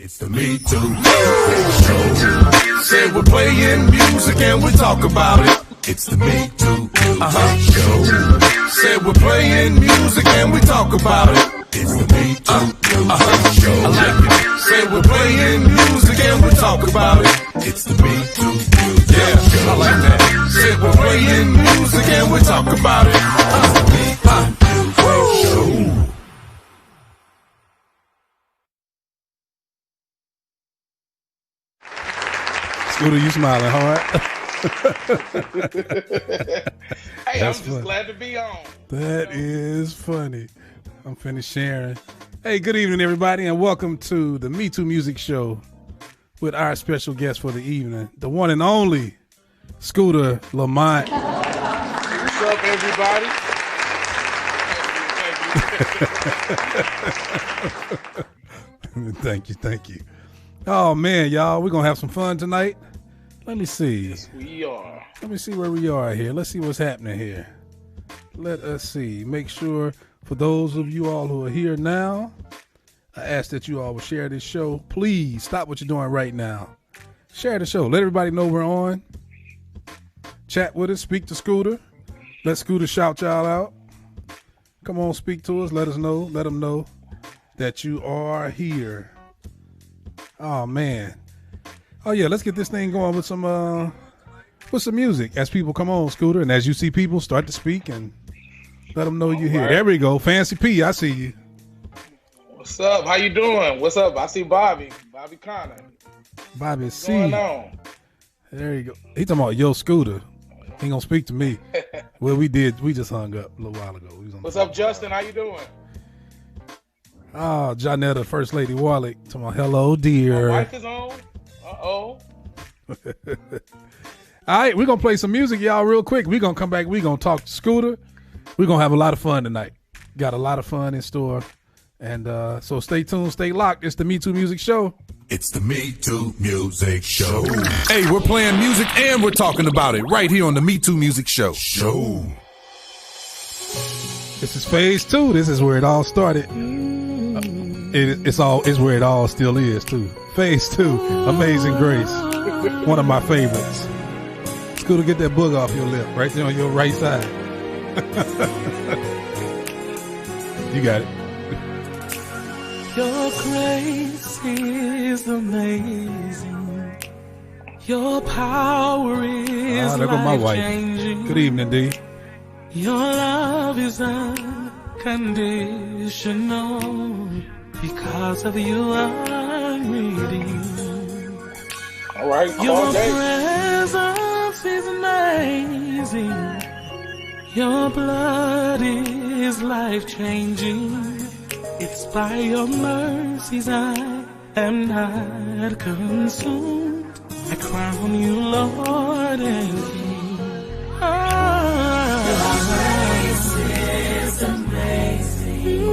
It's the MeTooMusic Show. Say we're playing music and we talk about it. It's the MeTooMusic Show. Say we're playing music and we talk about it. It's the MeTooMusic Show. I like it. Say we're playing music and we talk about it. It's the MeTooMusic Show. I like that. Say we're playing music and we talk about it. It's the MeTooMusic Show. Scooter, you smiling, Hart? Hey, I'm just glad to be on. That is funny. I'm finished sharing. Hey, good evening, everybody, and welcome to the MeTooMusic Show with our special guest for the evening, the one and only Scooter Lamont. What's up, everybody? Thank you. Oh, man, y'all, we're going to have some fun tonight. Let me see. Yes, we are. Let me see where we are here. Let's see what's happening here. Let us see. Make sure, for those of you all who are here now, I ask that you all will share this show. Please stop what you're doing right now. Share the show. Let everybody know we're on. Chat with us. Speak to Scooter. Let Scooter shout y'all out. Come on, speak to us. Let us know. Let them know that you are here. Oh, man. Oh, yeah, let's get this thing going with some music as people come on, Scooter. And as you see people, start to speak and let them know you're here. There we go. Fancy P, I see you. What's up? How you doing? What's up? I see Bobby Connor. Bobby C. What's going on? There you go. He talking about yo, Scooter. He gonna speak to me. Well, we just hung up a little while ago. What's up, Justin? How you doing? Oh, Jonetta, First Lady Warlick. Talking about hello, dear. My wife is on. Uh-oh. All right, we're gonna play some music, y'all, real quick. We're gonna come back. We're gonna talk to Scooter. We're gonna have a lot of fun tonight. Got a lot of fun in store. And so stay tuned, stay locked. It's the MeTooMusic Show. It's the MeTooMusic Show. Hey, we're playing music and we're talking about it right here on the MeTooMusic Show. This is phase 2. This is where it all started. It's where it all still is too. Phase 2, Amazing Grace. One of my favorites. Scooter, get that boog off your lip, right there on your right side. You got it. Your grace is amazing. Your power is there go my wife. life-changing. Good evening, D. Your love is unconditional. Because of you, I'm redeemed. All right. Your presence is amazing. Your blood is life-changing. It's by your mercies I am not consumed. I crown you Lord and King. Your grace is amazing.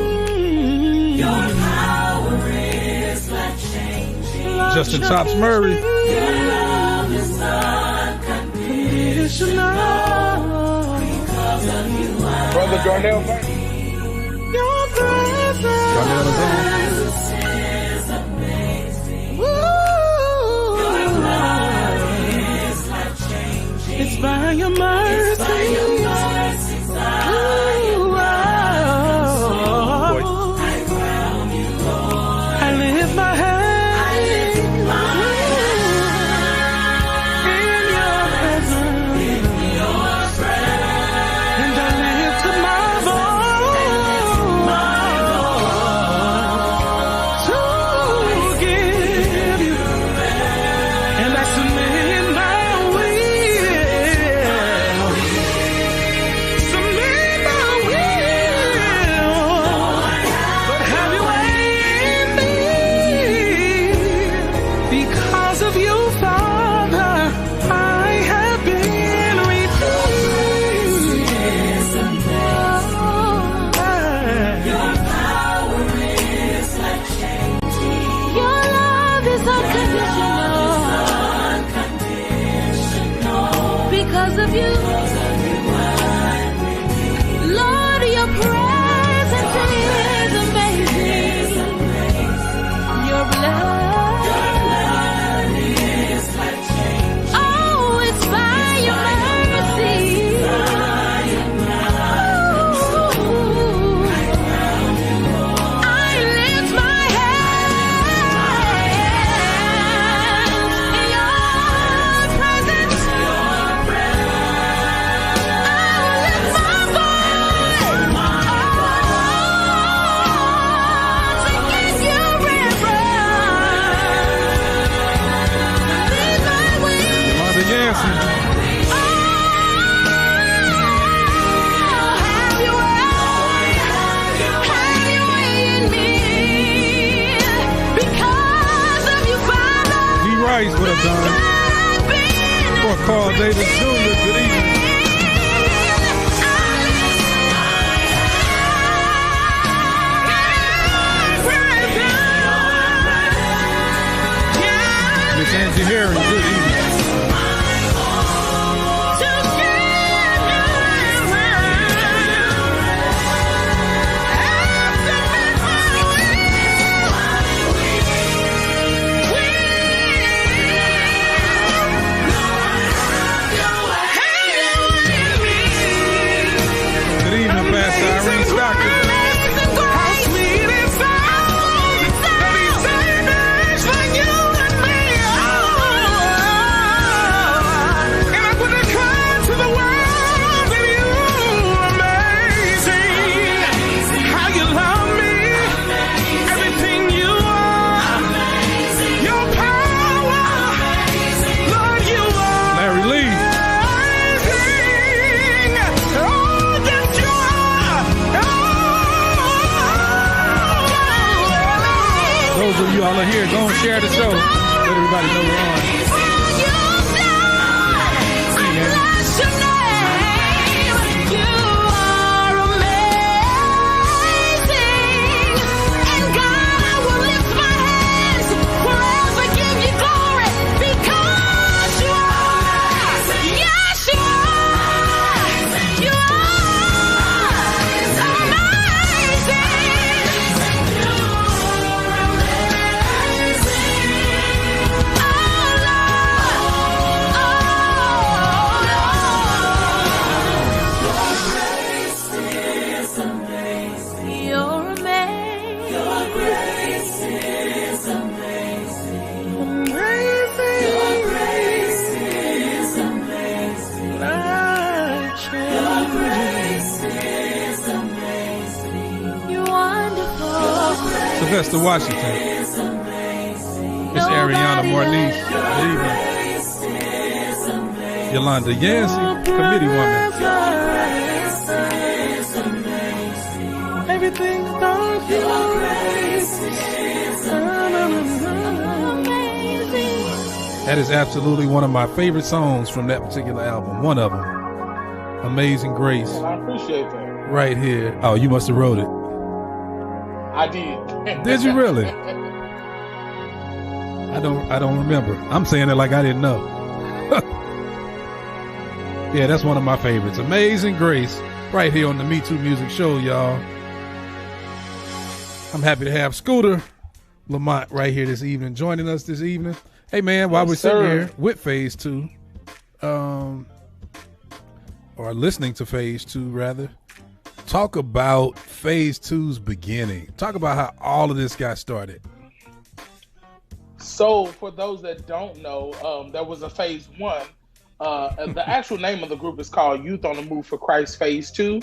Your power is life-changing. Justin Chops Murray. Your love is unconditional. Because of you, Brother Darnell, man. your presence is amazing. Woo! Your love is life-changing. It's by your mercy. It's by your mercies I crown you, Lord. I lift my hand. Because of you, Lord, your presence is amazing. Your blood Christ would have done. For Carl Davis Jr., good evening. Miss Angie Herring, good evening. You all are here. Go and share the show. Let everybody know we're on. Sylvester Washington. Miss Ariana Mornice. Good evening. Yolanda Yancey, committee woman. Everything's about your grace. That is absolutely one of my favorite songs from that particular album. One of them. Amazing Grace. I appreciate that. Right here. Oh, you must have wrote it. I did. Did you really? I don't remember. I'm saying it like I didn't know. Yeah, that's one of my favorites. Amazing Grace, right here on the MeTooMusic show, y'all. I'm happy to have Scooter Lamont right here this evening, joining us this evening. Hey man, while we're sitting here with Phase 2, or listening to Phase 2 rather, talk about Phase 2's beginning. Talk about how all of this got started. So, for those that don't know, there was a Phase 1. The actual name of the group is called Youth on the Move for Christ Phase 2.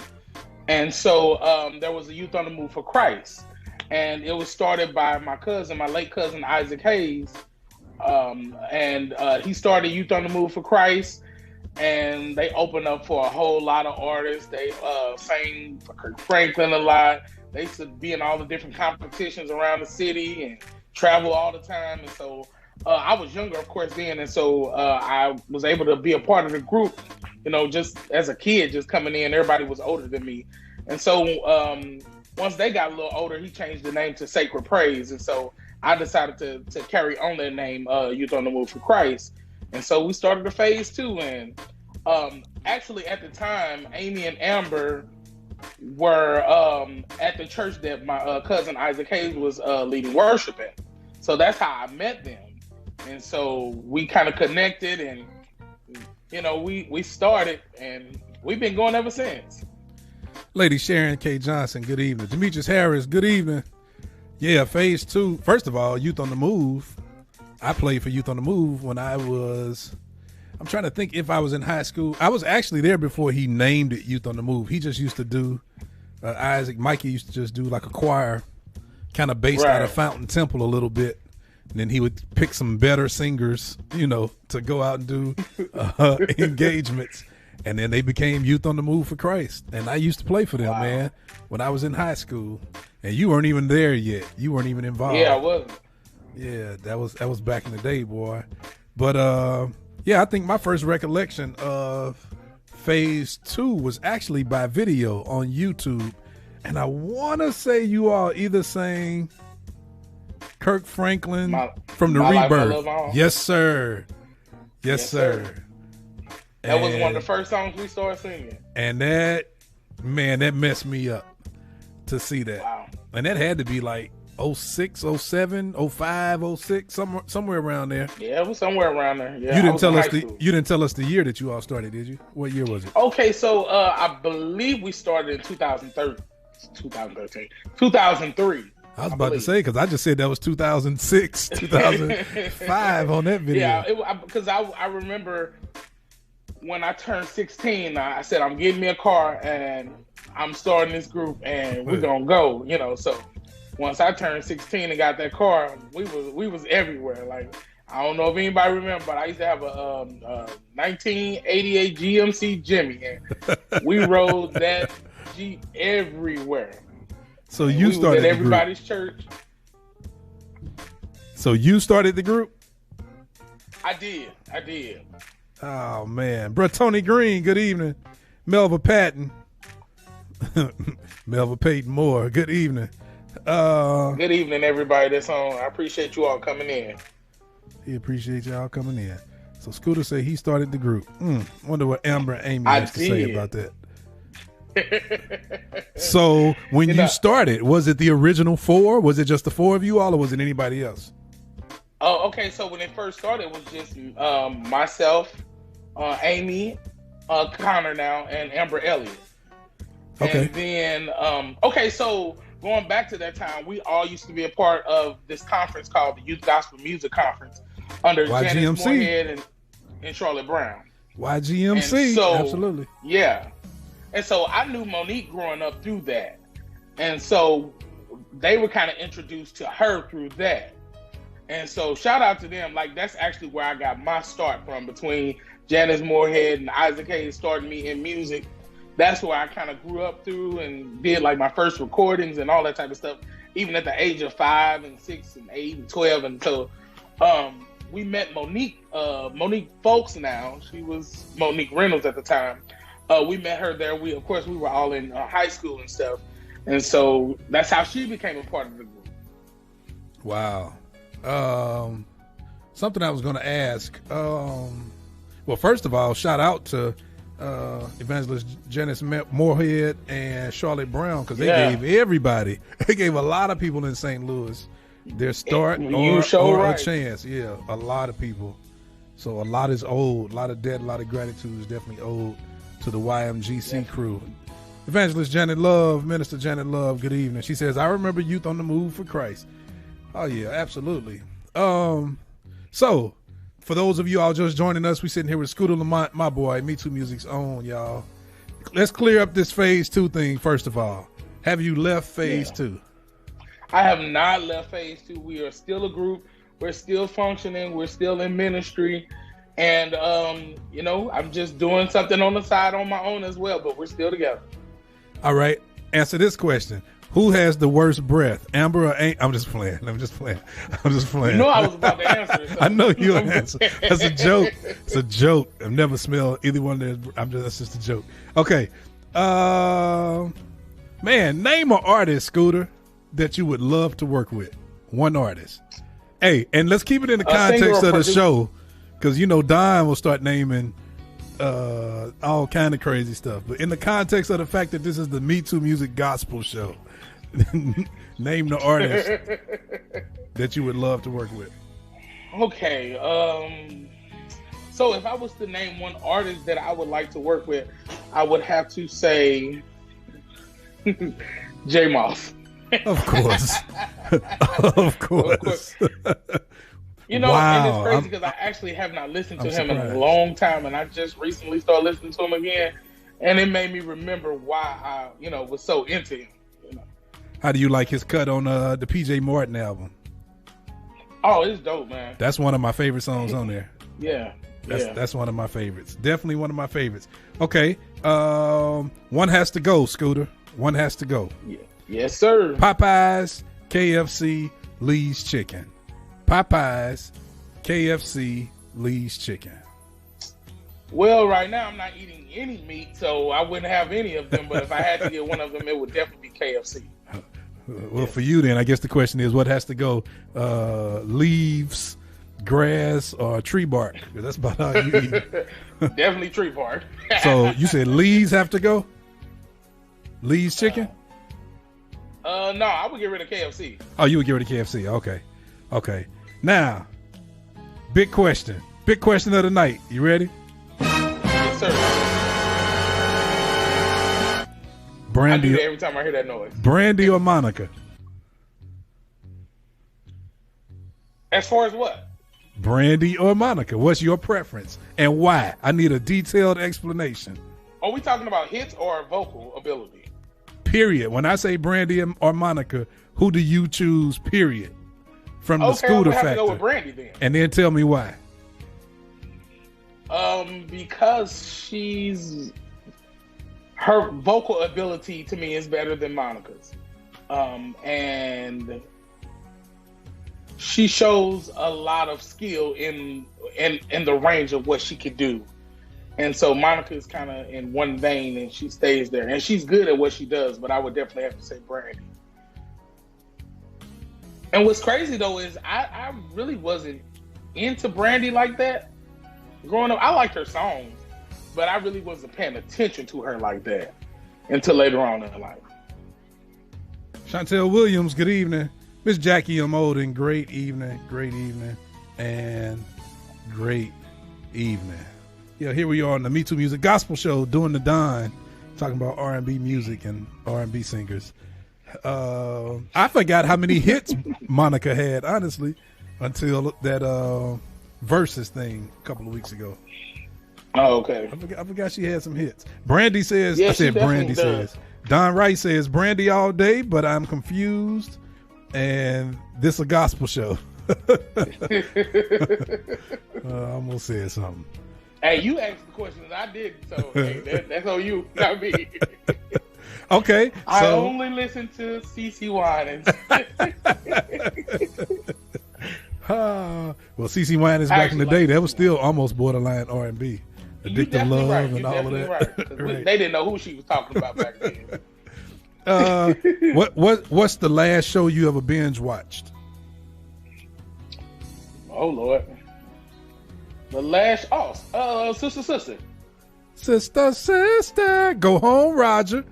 And so there was a Youth on the Move for Christ. And it was started by my late cousin, Isaac Hayes. And he started Youth on the Move for Christ. And they opened up for a whole lot of artists. They sang for Kirk Franklin a lot. They used to be in all the different competitions around the city and travel all the time. And so I was younger, of course, then. And so I was able to be a part of the group, you know, just as a kid, just coming in. Everybody was older than me. And so once they got a little older, he changed the name to Sacred Praise. And so I decided to carry on that name, Youth on the Move for Christ. And so we started the Phase 2. And actually at the time, Amy and Amber were at the church that my cousin Isaac Hayes was leading worship at. So that's how I met them. And so we kind of connected and, you know, we started and we've been going ever since. Lady Sharon K. Johnson, good evening. Demetrius Harris, good evening. Yeah, Phase 2. First of all, Youth on the Move. I played for Youth on the Move when I'm trying to think if I was in high school. I was actually there before he named it Youth on the Move. He just used to do, Mikey used to just do like a choir, kind of based out of Fountain Temple a little bit. And then he would pick some better singers, you know, to go out and do engagements. And then they became Youth on the Move for Christ. And I used to play for them, man, when I was in high school. And you weren't even there yet. You weren't even involved. Yeah, I wasn't. Yeah, that was back in the day, boy. But yeah, I think my first recollection of Phase 2 was actually by video on YouTube, and I want to say you all either sang Kirk Franklin from the Rebirth. Yes, sir. Yes, sir. That was one of the first songs we started singing. And that messed me up to see that. Wow. And that had to be like 06, 07, 05, 06, somewhere around there. Yeah, it was somewhere around there. Yeah, you didn't tell us the year that you all started, did you? What year was it? Okay, so I believe we started in 2003. I was about to say, because I just said that was 2006, 2005 on that video. Yeah, because I remember when I turned 16, I said, I'm getting me a car and I'm starting this group and we're going to go, so once I turned 16 and got that car, we was everywhere. Like, I don't know if anybody remember, but I used to have a 1988 GMC Jimmy, and we rode that Jeep everywhere. So you started at everybody's church. So you started the group? I did. Oh man, bro, Tony Green. Good evening, Melva Patton, Melva Payton Moore. Good evening. Good evening, everybody that's on. I appreciate you all coming in. He appreciates y'all coming in. So Scooter said he started the group. Wonder what Amber and Amy has to say about that. So when you started, was it the original 4? Was it just the 4 of you all, or was it anybody else? Oh, okay. So when it first started, it was just myself, Amy, Connor now, and Amber Elliott. Okay. And then, so going back to that time, we all used to be a part of this conference called the Youth Gospel Music Conference under Janice Moorhead and Charlotte Brown. YGMC, so, absolutely. Yeah. And so I knew Monique growing up through that. And so they were kind of introduced to her through that. And so shout out to them. Like, that's actually where I got my start from, between Janice Moorhead and Isaac Hayes starting me in music. That's where I kind of grew up through and did like my first recordings and all that type of stuff, even at the age of 5 and 6 and 8 and 12. And so we met Monique Folks now. She was Monique Reynolds at the time. We met her there. We were all in high school and stuff. And so that's how she became a part of the group. Wow. Something I was going to ask. Well, first of all, shout out to Evangelist Janice Moorhead and Charlotte Brown, because they gave a lot of people in St. Louis their start or a chance. Yeah, a lot of people. So a lot is owed. A lot of debt, a lot of gratitude is definitely owed to the YMGC crew. Evangelist Janet Love, Minister Janet Love, good evening. She says, I remember Youth on the Move for Christ. Oh yeah, absolutely. So for those of you all just joining us, we sitting here with Scooter Lamont, my boy, MeTooMusic's own, y'all. Let's clear up this Phase 2 thing first of all. Have you left Phase 2? I have not left Phase 2. We are still a group. We're still functioning. We're still in ministry. And, I'm just doing something on the side on my own as well, but we're still together. All right. Answer this question. Who has the worst breath, Amber or I'm just playing. You know I was about to answer it. So. I know you'll answer. That's a joke. It's a joke. I've never smelled either one of those. That's just a joke. Okay. Man, name an artist, Scooter, that you would love to work with. One artist. Hey, and let's keep it in the context of the show, because Don will start naming all kind of crazy stuff. But in the context of the fact that this is the MeTooMusic gospel show, name the artist that you would love to work with. Okay. So if I was to name one artist that I would like to work with, I would have to say J Moss. Of course. Of course. And it's crazy because I actually have not listened to him in a long time, and I just recently started listening to him again, and it made me remember why I, was so into him. How do you like his cut on the PJ Morton album? Oh, it's dope, man. That's one of my favorite songs on there. That's one of my favorites. Definitely one of my favorites. Okay, one has to go, Scooter. One has to go. Yeah. Yes, sir. Popeyes, KFC, Lee's Chicken. Popeyes, KFC, Lee's Chicken. Well, right now I'm not eating any meat, so I wouldn't have any of them. But if I had to get one of them, it would definitely be KFC. Well, for you then, I guess the question is, what has to go? Leaves, grass, or tree bark? 'Cause that's about all you eat. Definitely tree bark. So you said Lee's have to go? Lee's Chicken? No, I would get rid of KFC. Oh, you would get rid of KFC. Okay. Now, big question of the night. You ready? Yes, sir. I do Brandy, that every time I hear that noise. Brandy or Monica? As far as what? Brandy or Monica? What's your preference and why? I need a detailed explanation. Are we talking about hits or vocal ability? Period. When I say Brandy or Monica, who do you choose? Period. From the Okay, Scooter we'll have Factor. to go with Brandy then. And then tell me why. Because her vocal ability to me is better than Monica's, and she shows a lot of skill in the range of what she could do. And so Monica is kind of in one vein, and she stays there, and she's good at what she does. But I would definitely have to say Brandy. And what's crazy though is I really wasn't into Brandy like that growing up. I liked her songs, but I really wasn't paying attention to her like that until later on in life. Chantel Williams, good evening. Miss Jackie M. Olden, great evening, and great evening. Yeah, here we are on the MeTooMusic Gospel Show doing the Don, talking about R&B music and R&B singers. I forgot how many hits Monica had, honestly, until that Versus thing a couple of weeks ago. Oh, okay. I forgot she had some hits. Brandy says, Yeah, I said she Brandy definitely says. Don Wright says Brandy all day, but I'm confused, and this a gospel show. I'm gonna say something. Hey, you asked the questions, I did, so hey, that's on you, not me. Okay, I only listen to CeCe Winans. Well, CeCe Winans back in the day, that was still almost borderline R&B. Addicted Love right. and all of that. Right. Right. They didn't know who she was talking about back then. What's the last show you ever binge watched? Oh Lord, the last Sister, go home, Roger.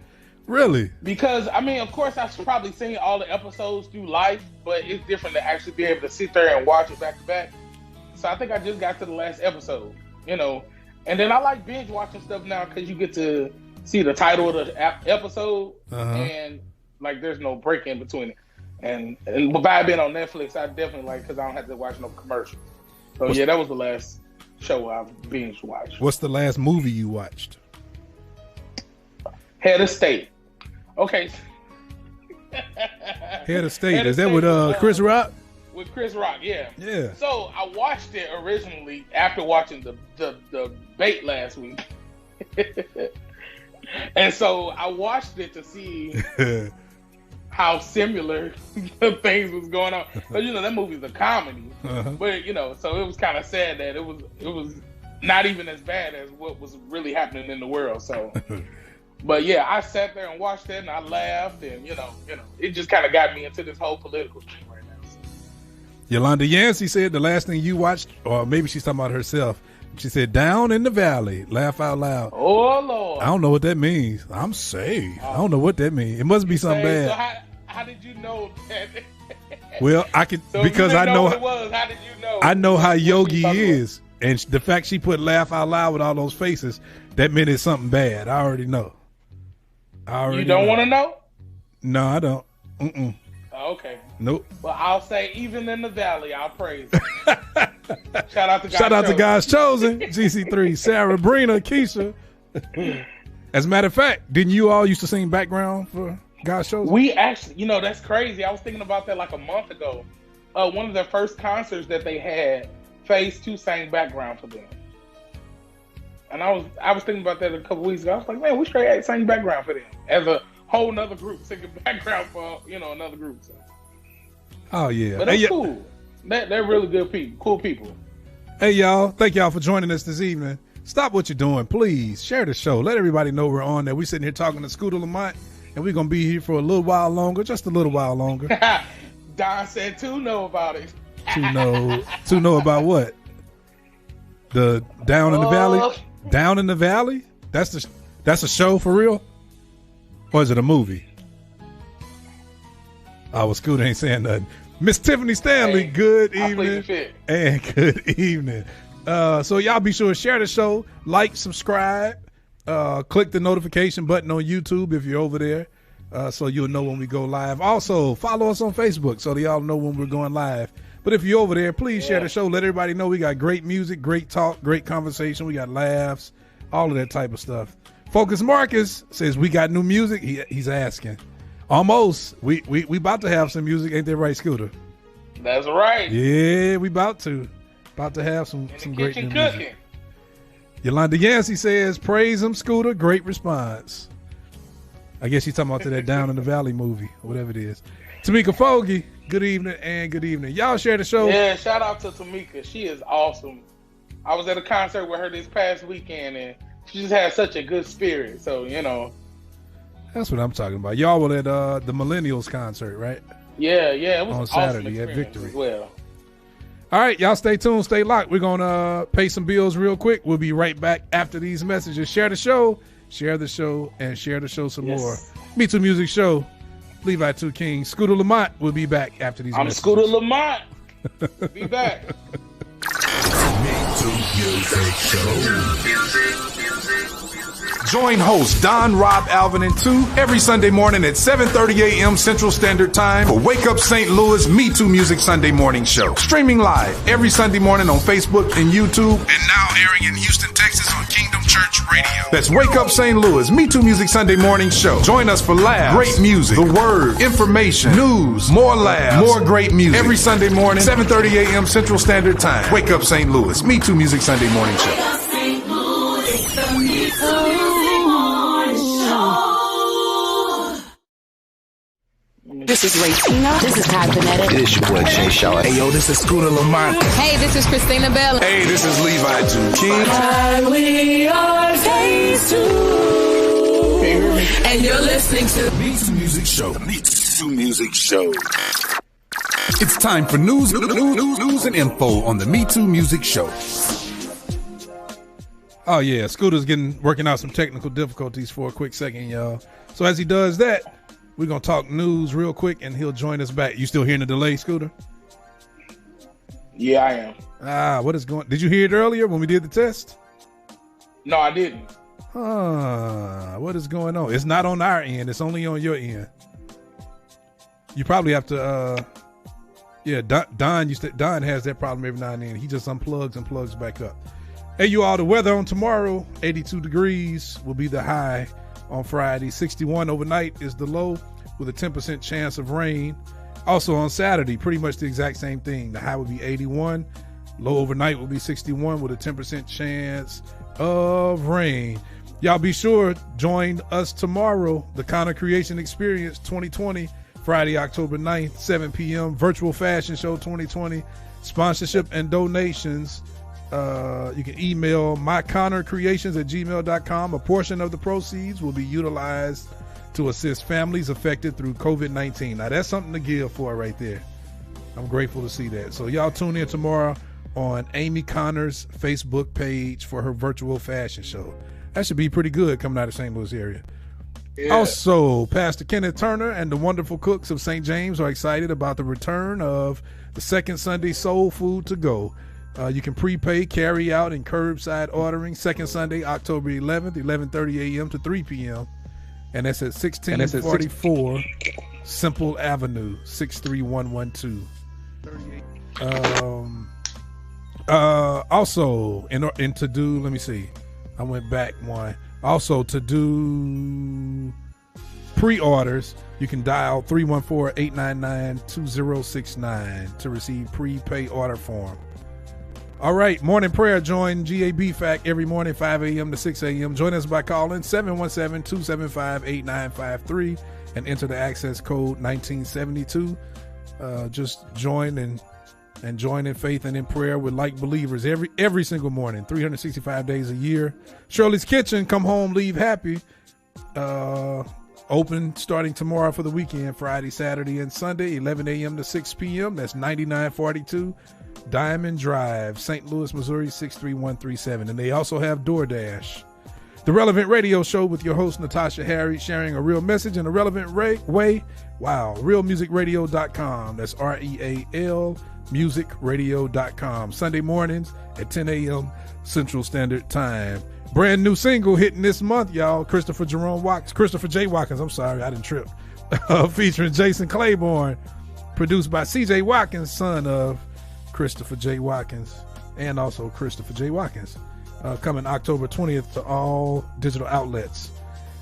Really? Because I mean, of course, I've probably seen all the episodes through life, but it's different to actually be able to sit there and watch it back to back. So I think I just got to the last episode, and then I like binge watching stuff now because you get to see the title of the episode, and like there's no break in between it. And by it being on Netflix, I definitely like because I don't have to watch no commercials. So that was the last show I've binge watched. What's the last movie you watched? Head of State. Okay. Head of State. Is that with Chris Rock? With Chris Rock, yeah. Yeah. So I watched it originally after watching the bait last week. And so I watched it to see how similar things was going on. But that movie's a comedy. But so it was kind of sad that it was not even as bad as what was really happening in the world. So but yeah, I sat there and watched it and I laughed and it just kind of got me into this whole political thing right now. So. Yolanda Yancey said the last thing you watched, or maybe she's talking about herself. She said, "Down in the Valley." Laugh out loud. Oh Lord! I don't know what that means. I'm saved. I don't know what that means. It must be something bad. So how did you know that? Well, I could because I know. What it was. How did you know? I know how Yogi is, and the fact she put "laugh out loud" with all those faces, that meant it's something bad. I already know. You don't want to know? No, I don't. Okay. Nope. Well, I'll say, even in the valley, I'll praise him. Shout out to God's Chosen. GC3, Sarah, Brina, Keisha. As a matter of fact, didn't you all used to sing background for God's Chosen? We actually, that's crazy. I was thinking about that like a month ago. One of their first concerts that they had, Phase 2 sang background for them. And I was thinking about that a couple weeks ago. I was like, man, we straight sang background for them as a whole nother group singing background for another group. So. Oh yeah, But it's cool. They're really good people, cool people. Hey, y'all. Thank y'all for joining us this evening. Stop what you're doing, please. Share the show. Let everybody know we're on there. We're sitting here talking to Scooter Lamont, and we're going to be here for a little while longer, just a little while longer. Don said to know about it. To know about what? The Down in the Valley? Down in the Valley? That's a show for real? Or is it a movie? Oh, well, Scooter ain't saying nothing. Miss Tiffany Stanley, good evening. And good evening. So y'all be sure to share the show, like, subscribe, click the notification button on YouTube if you're over there, so you'll know when we go live. Also, follow us on Facebook so that y'all know when we're going live. But if you're over there, please share the show. Let everybody know we got great music, great talk, great conversation. We got laughs, all of that type of stuff. Focus Marcus says we got new music. He's asking. Almost. We about to have some music, ain't that right, Scooter? That's right. Yeah, we about to have some great new music. Cooking. Yolanda Yancey says, praise him, Scooter. Great response. I guess she's talking about to that Down in the Valley movie, or whatever it is. Tamika Fogarty, good evening and good evening. Y'all share the show. Yeah, shout out to Tamika. She is awesome. I was at a concert with her this past weekend, and she just had such a good spirit. So, you know. That's what I'm talking about. Y'all were at the Millennials concert, right? Yeah. It was on Saturday at Victory. As well. All right, y'all stay tuned, stay locked. We're going to pay some bills real quick. We'll be right back after these messages. Share the show, and share the show some more. MeTooMusic Show, Levi 2 King, Scooter Lamont will be back after these messages. I'm Scooter Lamont. Be back. MeTooMusic Show. Join hosts Don, Rob, Alvin, and 2 every Sunday morning at 7:30 a.m. Central Standard Time for Wake Up St. Louis MeTooMusic Sunday Morning Show. Streaming live every Sunday morning on Facebook and YouTube, and now airing in Houston, Texas on Kingdom Church Radio. That's Wake Up St. Louis MeTooMusic Sunday Morning Show. Join us for laughs, great music, the word, information, news, more laughs, more great music. Every Sunday morning, 7:30 a.m. Central Standard Time. Wake Up St. Louis MeTooMusic Sunday Morning Show. This is Ratina. This is Cosmetic. This your boy Jay Shaw. Hey, yo, this is Scooter Lamont. Hey, this is Christina Bell. Hey, this is Levi 2 King. And we are phase 2. And you're listening to MeTooMusic Show. MeTooMusic Show. It's time for news and info on the MeTooMusic Show. Oh, yeah, Scooter's working out some technical difficulties for a quick second, y'all. So as he does that, we're going to talk news real quick, and he'll join us back. You still hearing the delay, Scooter? Yeah, I am. What is going... Did you hear it earlier when we did the test? No, I didn't. What is going on? It's not on our end. It's only on your end. You probably have to... Don has that problem every now and then. He just unplugs and plugs back up. Hey, you all, the weather on tomorrow, 82 degrees will be the high on Friday. 61 overnight is the low with a 10% chance of rain. Also on Saturday, pretty much the exact same thing. The high will be 81. Low overnight will be 61 with a 10% chance of rain. Y'all be sure, join us tomorrow, the Conner Creation Experience 2020, Friday, October 9th, 7 p.m. Virtual Fashion Show 2020. Sponsorship and donations. You can email myconnercreations@gmail.com. A portion of the proceeds will be utilized to assist families affected through COVID-19. Now, that's something to give for right there. I'm grateful to see that. So y'all tune in tomorrow on Amy Conner's Facebook page for her virtual fashion show. That should be pretty good coming out of St. Louis area. Yeah. Also, Pastor Kenneth Turner and the Wonderful Cooks of St. James are excited about the return of the Second Sunday Soul Food to Go. You can prepay, carry out, and curbside ordering. Second Sunday, October 11th, 11:30 a.m. to 3 p.m. And that's at 1644 Simple Avenue, 63112. Also, in to do, let me see. I went back one. Also, to do pre-orders, you can dial 314-899-2069 to receive prepay order form. All right, morning prayer. Join GABFAC every morning, 5 a.m. to 6 a.m. Join us by calling 717-275-8953 and enter the access code 1972. Just join and and join in faith and in prayer with like believers every single morning, 365 days a year. Shirley's Kitchen, come home, leave happy. Open starting tomorrow for the weekend, Friday, Saturday, and Sunday, 11 a.m. to 6 p.m. That's 9942 Diamond Drive, St. Louis, Missouri, 63137. And they also have DoorDash. The Relevant Radio Show with your host, Natasha Harry, sharing a real message in a relevant way. Wow. RealMusicRadio.com. That's REAL musicradio.com. Sunday mornings at 10 a.m. Central Standard Time. Brand new single hitting this month, y'all. Christopher J. Watkins. I'm sorry, I didn't trip. Featuring Jason Claiborne. Produced by C.J. Watkins, son of Christopher J. Watkins, and also Christopher J. Watkins. Coming October 20th to all digital outlets.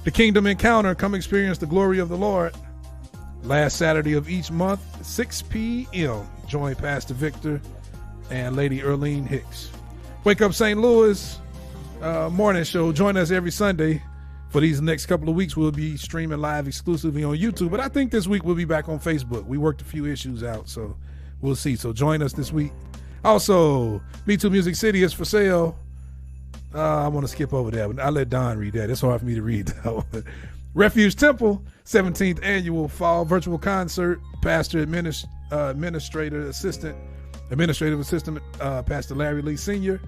The Kingdom Encounter, come experience the glory of the Lord. Last Saturday of each month, 6 p.m. Join Pastor Victor and Lady Earlene Hicks. Wake Up St. Louis morning show. Join us every Sunday. For these next couple of weeks, we'll be streaming live exclusively on YouTube. But I think this week we'll be back on Facebook. We worked a few issues out, so we'll see. So join us this week. Also, MeTooMusic City is for sale. I want to skip over that. I'll let Don read that. It's hard for me to read that one. Refuge Temple, 17th annual fall virtual concert. Pastor Administrative Assistant, Pastor Larry Lee Sr.,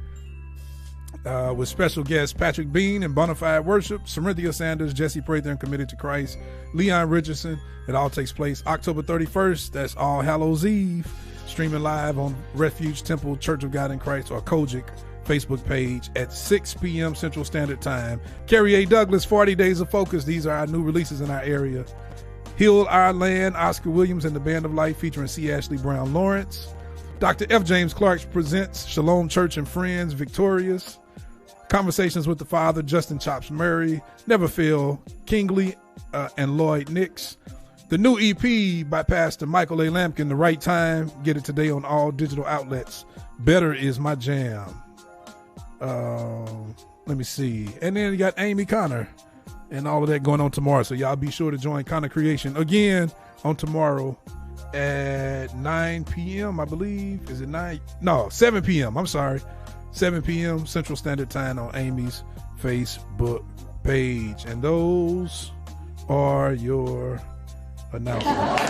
with special guests Patrick Bean and Bonafide Worship, Cerinthia Sanders, Jesse Prather and Committed to Christ, Leon Richardson. It all takes place October 31st. That's All Hallows Eve. Streaming live on Refuge Temple Church of God in Christ or Kojic Facebook page at 6 p.m. Central Standard Time. Carrie A. Douglas, 40 Days of Focus. These are our new releases in our area. Heal Our Land, Oscar Williams and the Band of Life featuring C. Ashley Brown Lawrence. Dr. F. James Clark presents Shalom Church and Friends, Victorious. Conversations with the Father, Justin Chops Murray. Never Fail, Kingley and Lloyd Nix. The new EP by Pastor Michael A. Lampkin, The Right Time. Get it today on all digital outlets. Better Is My Jam. Let me see. And then you got Amy Connor and all of that going on tomorrow. So y'all be sure to join Connor Creation again on tomorrow at 9 p.m. I believe. Is it 9? No, 7 p.m. I'm sorry. 7 p.m. Central Standard Time on Amy's Facebook page. And those are your announcements.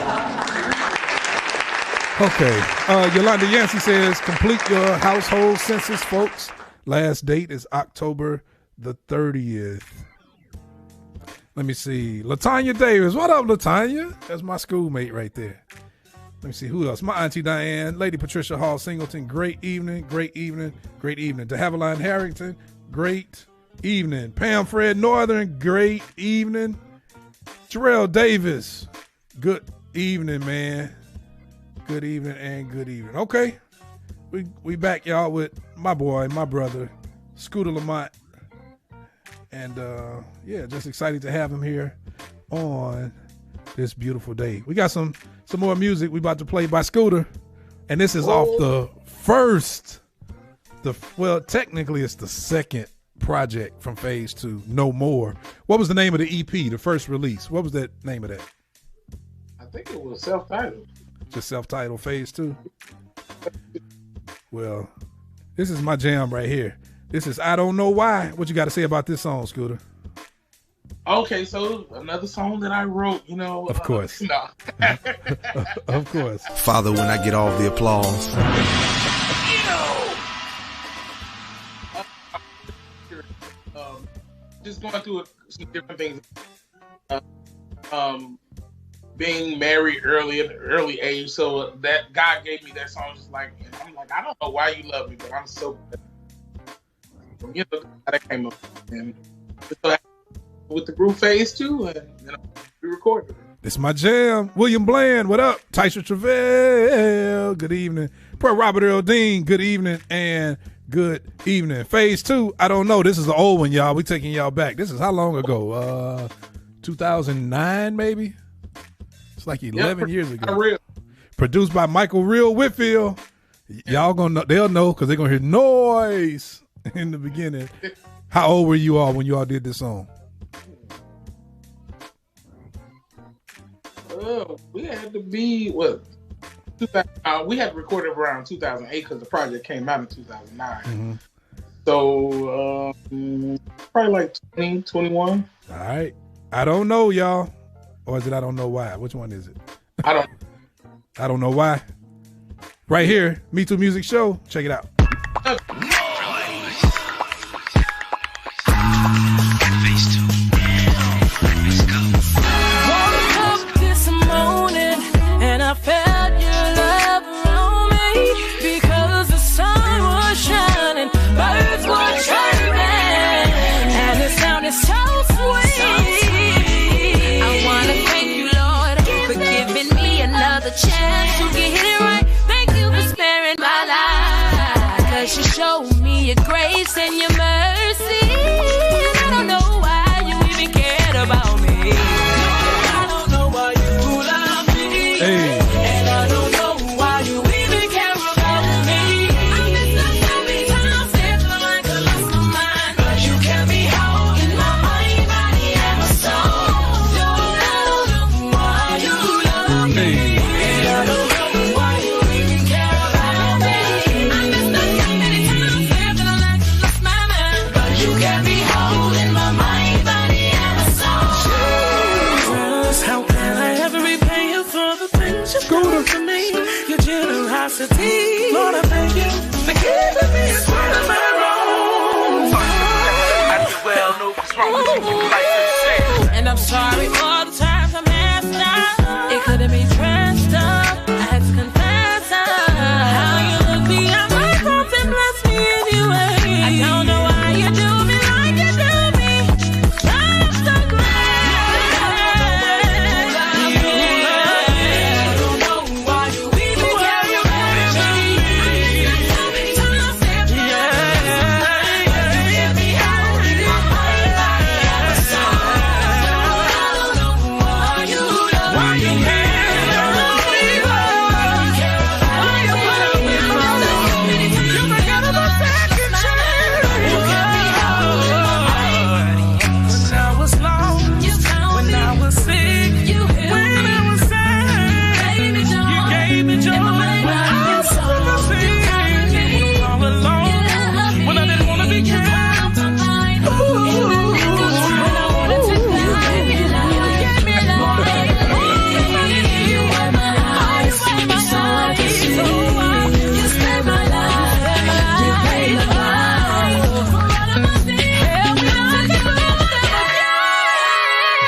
Okay. Yolanda Yancey says, complete your household census, folks. Last date is October the 30th. Let me see. Latanya Davis. What up, Latanya? That's my schoolmate right there. Let me see. Who else? My auntie Diane. Lady Patricia Hall Singleton. Great evening. Great evening. Great evening. De Haviland Harrington. Great evening. Pam Fred Northern. Great evening. Jarrell Davis. Good evening, man. Good evening and good evening. Okay. We back, y'all, with my boy, my brother, Scooter Lamont. And, yeah, just excited to have him here on this beautiful day. We got some more music we about to play by Scooter. And this is off the first, well, technically it's the second project from Phase 2, No More. What was the name of the EP, the first release? What was that name of that? I think it was self-titled. Just self-titled, Phase 2? Well, this is my jam right here. This is I Don't Know Why. What you got to say about this song, Scooter? Okay, so another song that I wrote, you know. Of course. No. Of course. Father, when I get all the applause. Just going through some different things. Being married early age, so that God gave me that song. Just like, and I'm like, I don't know why you love me, but I'm so, you know, that came up, and so with the group Phase 2, and you know, we recorded it. It's my jam. William Bland, what up? Taisha Travell, good evening. Per Robert Earl Dean, good evening and good evening. Phase 2, I don't know. This is an old one, y'all. We taking y'all back. This is how long ago? 2009, maybe. It's like 11 years ago. Produced by Michael Real Whitfield. Y'all gonna know, they'll know because they're gonna hear noise in the beginning. How old were you all when you all did this song? We had to be what, We had recorded around 2008 because the project came out in 2009. So probably like 20, 21. All right. I don't know, y'all. Or is it I don't know why? Which one is it? I don't know why. Right here, MeTooMusic Show. Check it out. Woke up this morning and I felt your love around me because the sun was shining, birds were chirping, and it sounded so sweet. I wanna thank you, Lord, for giving me another chance to get it right. Thank you for sparing my life, 'cause you showed me your grace and your mercy. And I don't know why you even cared about me. I don't know why you love me. Hey. And I don't know why you even care about me. I messed up so many times, feeling like I lost my mind, but you kept me whole in my mind, body, and my soul. I don't know why you love me. And I don't know why you even care about me. I messed up so many times, feeling like I lost my mind, but you kept me whole in my mind, body, and my soul. Jesus, how can I ever repay you for the things you've done for me? Your generosity, Lord, I thank you for giving me a part of my own. I do well know what's wrong with you, like I said. And I'm sorry for all the times I messed up. It could have been dressed up. I had to confess how you look beyond my faults and bless me anyway. I don't know why you do me like you do me, but I'm so glad. I don't know why you even care about me. I messed up so many times, get me out in my mind, body, and my soul. I don't know why you love me. I don't know why you care about me. I messed up so many times, you forgot about second chance. You kept me whole in my mind, body, and my soul. When I was lost, you found me. When I was sick, you healed me. When I was sad, you gave me joy. In my mind, body, and soul. You covered me. All alone. You loved me. When I didn't wanna be kept.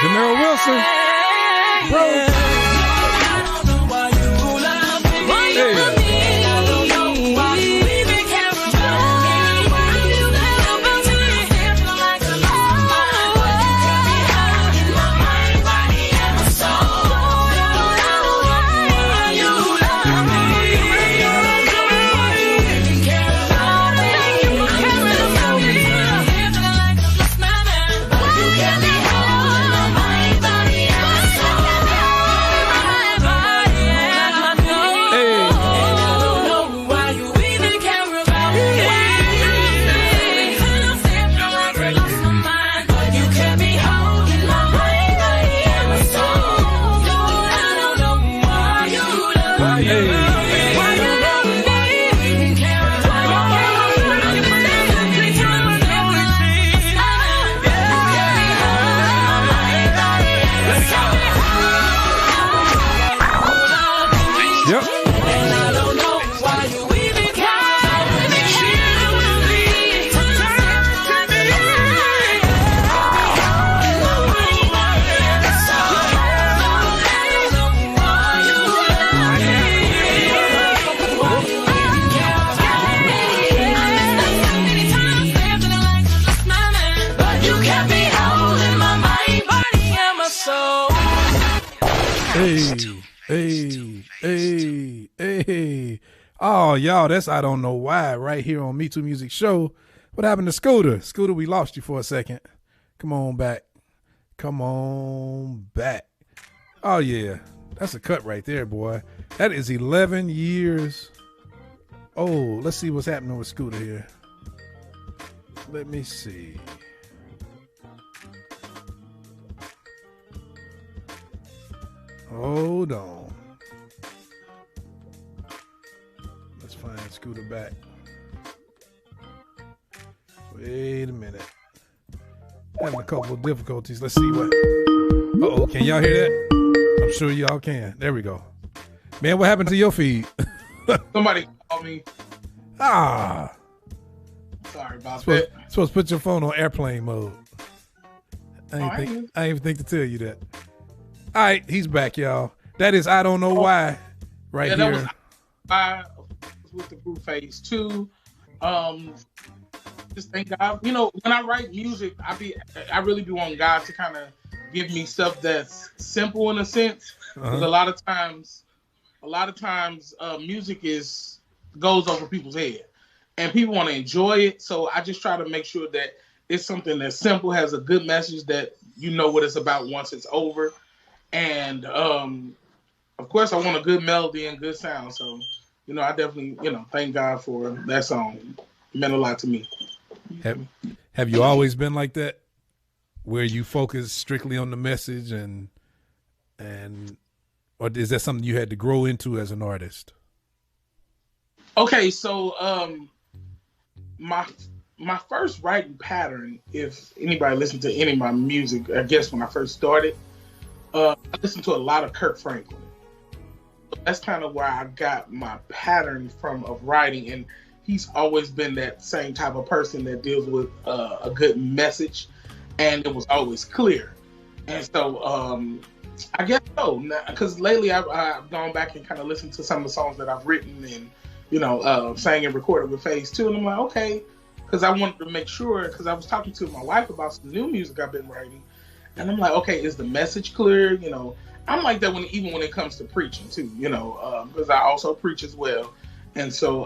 Janelle Wilson. Bro. I don't know why you love me. Why you love me? I don't know why you even care about me. You care about me. Feeling like I lost my mind, but you kept me whole in my mind, body, and my soul. I don't know why you love me. I don't know why you even care about me. You care about me. Feeling like I lost my mind, but you kept me whole in my mind, body, and my soul. My body and my soul. And I don't know why you even care about me. I'm feeling like I lost my mind, but you kept me whole in my mind, body, and my soul. I don't know why you love me. Why you love me? Even care about me. Every time I know it, you kept me whole in my mind, body, and my soul. Yep. And I don't know why you even care. But you kept me whole in my mind, body, and my soul. Hey. Oh, y'all, that's I don't know why right here on MeTooMusic Show. What happened to Scooter? Scooter, we lost you for a second. Come on back. Oh, yeah. That's a cut right there, boy. That is 11 years. Oh, let's see what's happening with Scooter here. Let me see. Hold on. find Scooter back. Wait a minute. Having a couple of difficulties. Let's see what. Uh-oh, can y'all hear that? I'm sure y'all can. There we go. Man, what happened to your feed? Somebody called me. Ah. Sorry about that. Supposed to put your phone on airplane mode. I didn't. ain't even think to tell you that. All right, he's back, y'all. That is I Don't Know Why right Yeah, here. That was with the group Phase 2. Just thank God. You know, when I write music, I really be wanting God to kind of give me stuff that's simple in a sense. Because a lot of times, music goes over people's head, and people want to enjoy it. So I just try to make sure that it's something that's simple, has a good message that you know what it's about once it's over, and of course I want a good melody and good sound. So you know, I definitely thank God for that song. It meant a lot to me. Have you always been like that, where you focus strictly on the message, and or is that something you had to grow into as an artist? Okay, so my first writing pattern, if anybody listened to any of my music, I guess when I first started, I listened to a lot of Kirk Franklin. That's kind of where I got my pattern from of writing, and he's always been that same type of person that deals with a good message, and it was always clear. And so I guess so, because lately I've gone back and kind of listened to some of the songs that I've written and sang and recorded with Phase 2, and I'm like, okay, because I wanted to make sure, because I was talking to my wife about some new music I've been writing, and I'm like, okay, is the message clear? I'm like that even when it comes to preaching too, because I also preach as well, and so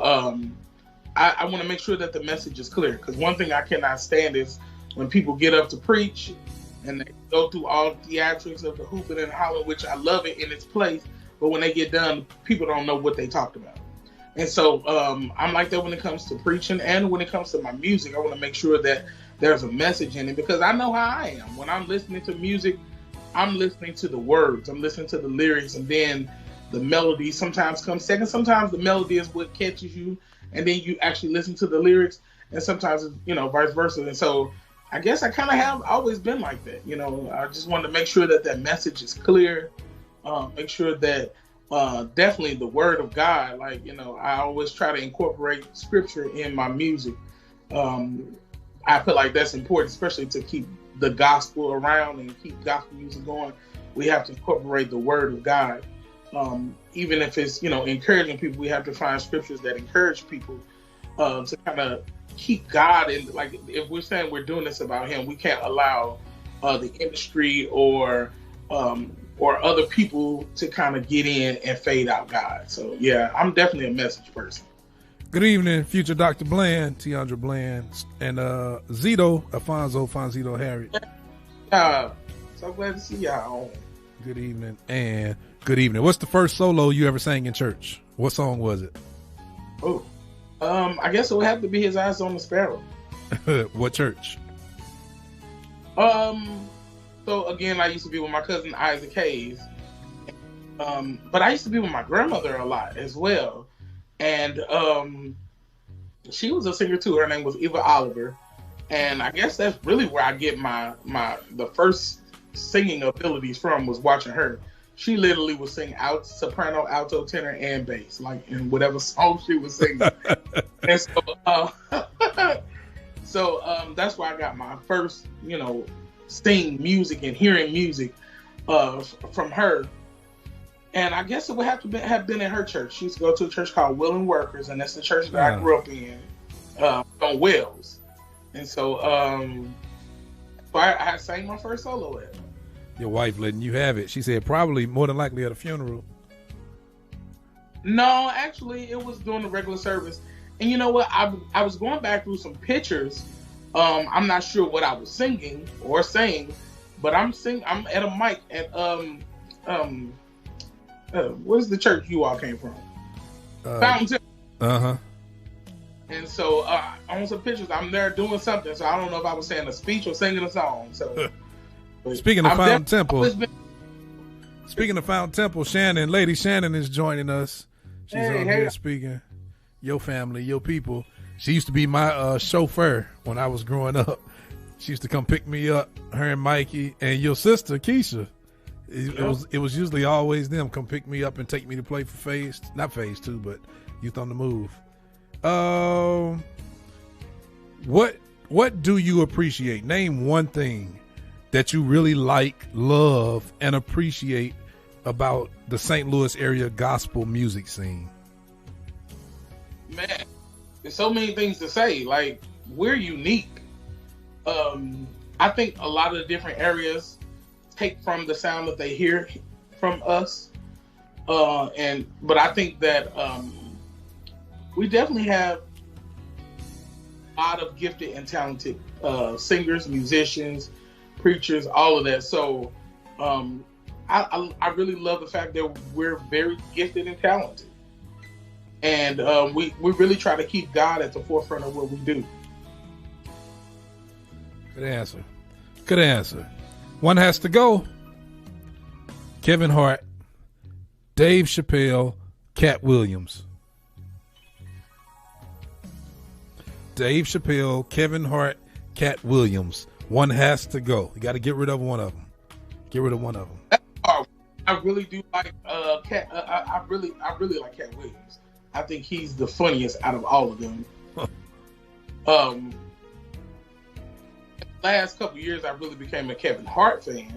I want to make sure that the message is clear, because one thing I cannot stand is when people get up to preach and they go through all the theatrics of the hooping and hollering, which I love it in its place, but when they get done, people don't know what they talked about. And so I'm like that when it comes to preaching, and when it comes to my music, I want to make sure that there's a message in it, because I know how I am. When I'm listening to music, I'm listening to the words, I'm listening to the lyrics, and then the melody sometimes comes second. Sometimes the melody is what catches you, and then you actually listen to the lyrics, and sometimes vice versa. And so I guess I kind of have always been like that. I just wanted to make sure that message is clear, make sure that definitely the word of God, I always try to incorporate scripture in my music. I feel like that's important, especially to keep the gospel around and keep gospel music going. We have to incorporate the word of God. Even if it's, encouraging people, we have to find scriptures that encourage people to kind of keep God in. Like, if we're saying we're doing this about him, we can't allow the industry or other people to kind of get in and fade out God. So, yeah, I'm definitely a message person. Good evening, future Dr. Bland, Tiandra Bland, and Fonzito Harry. So glad to see y'all. Good evening, and good evening. What's the first solo you ever sang in church? What song was it? Oh, I guess it would have to be His Eyes on the Sparrow. What church? So again, I used to be with my cousin Isaac Hayes, but I used to be with my grandmother a lot as well, and she was a singer too. Her name was Eva Oliver, and I guess that's really where I get the first singing abilities from, was watching her. She literally would sing soprano, alto, tenor, and bass, like in whatever song she was singing. And so, that's where I got my first, sing music and hearing music from her. And I guess it would have to have been in her church. She used to go to a church called Willing Workers, and that's the church that I grew up in on Wells. And so, I sang my first solo at. Your wife letting you have it. She said probably more than likely at a funeral. No, actually, it was during the regular service. And you know what? I was going back through some pictures. I'm not sure what I was singing or saying, but I'm at a mic at where's the church you all came from? Fountain Temple. Uh-huh. And so on some pictures, I'm there doing something. So I don't know if I was saying a speech or singing a song. So Speaking of Fountain Temple, Lady Shannon is joining us. She's on here speaking. your family, your people. She used to be my chauffeur when I was growing up. She used to come pick me up, her and Mikey, and your sister, Keisha. It was usually always them come pick me up and take me to play for not Phase 2, but Youth on the Move. What do you appreciate? Name one thing that you really like, love, and appreciate about the St. Louis area gospel music scene. Man, there's so many things to say. Like, we're unique. I think a lot of the different areas take from the sound that they hear from us. But I think that we definitely have a lot of gifted and talented singers, musicians, preachers, all of that. So I really love the fact that we're very gifted and talented. And we really try to keep God at the forefront of what we do. Good answer. One has to go. Kevin Hart, Dave Chappelle, Cat Williams. Dave Chappelle, Kevin Hart, Cat Williams. One has to go. You got to get rid of one of them. Get rid of one of them. I really do like Cat. I really like Cat Williams. I think he's the funniest out of all of them. Last couple years, I really became a Kevin Hart fan.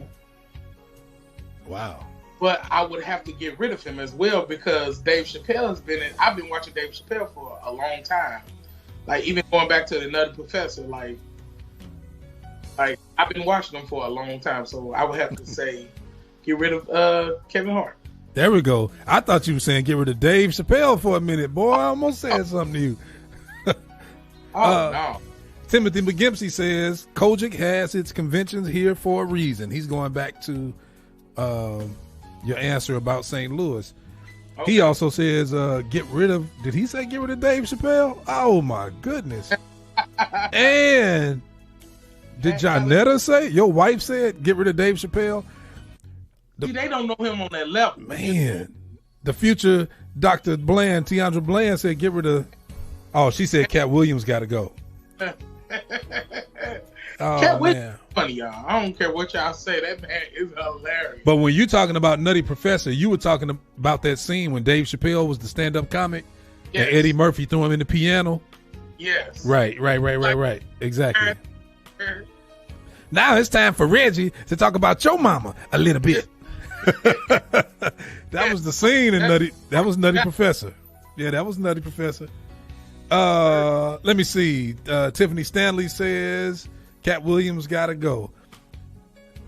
Wow. But I would have to get rid of him as well because Dave Chappelle has been in. I've been watching Dave Chappelle for a long time. Like, even going back to the Nutty Professor, like I've been watching him for a long time. So I would have to say, get rid of Kevin Hart. There we go. I thought you were saying get rid of Dave Chappelle for a minute. Boy, I almost said something to you. No. Timothy McGimpsey says Kojic has its conventions here for a reason. He's going back to your answer about St. Louis. Okay. He also says get rid of, did he say get rid of Dave Chappelle? Oh my goodness. And did Jonetta say, your wife said get rid of Dave Chappelle? See, they don't know him on that level. Man, the future Dr. Bland, Tiandra Bland said get rid of, she said Cat Williams got to go. Cat Williams is funny, y'all. I don't care what y'all say. That man is hilarious. But when you're talking about Nutty Professor, you were talking about that scene when Dave Chappelle was the stand-up comic, yes, and Eddie Murphy threw him in the piano. Yes. Right. Exactly. Now it's time for Reggie to talk about your mama a little bit. That was the scene in Nutty. That was Nutty Professor. Yeah, that was Nutty Professor. Let me see. Tiffany Stanley says Cat Williams gotta go.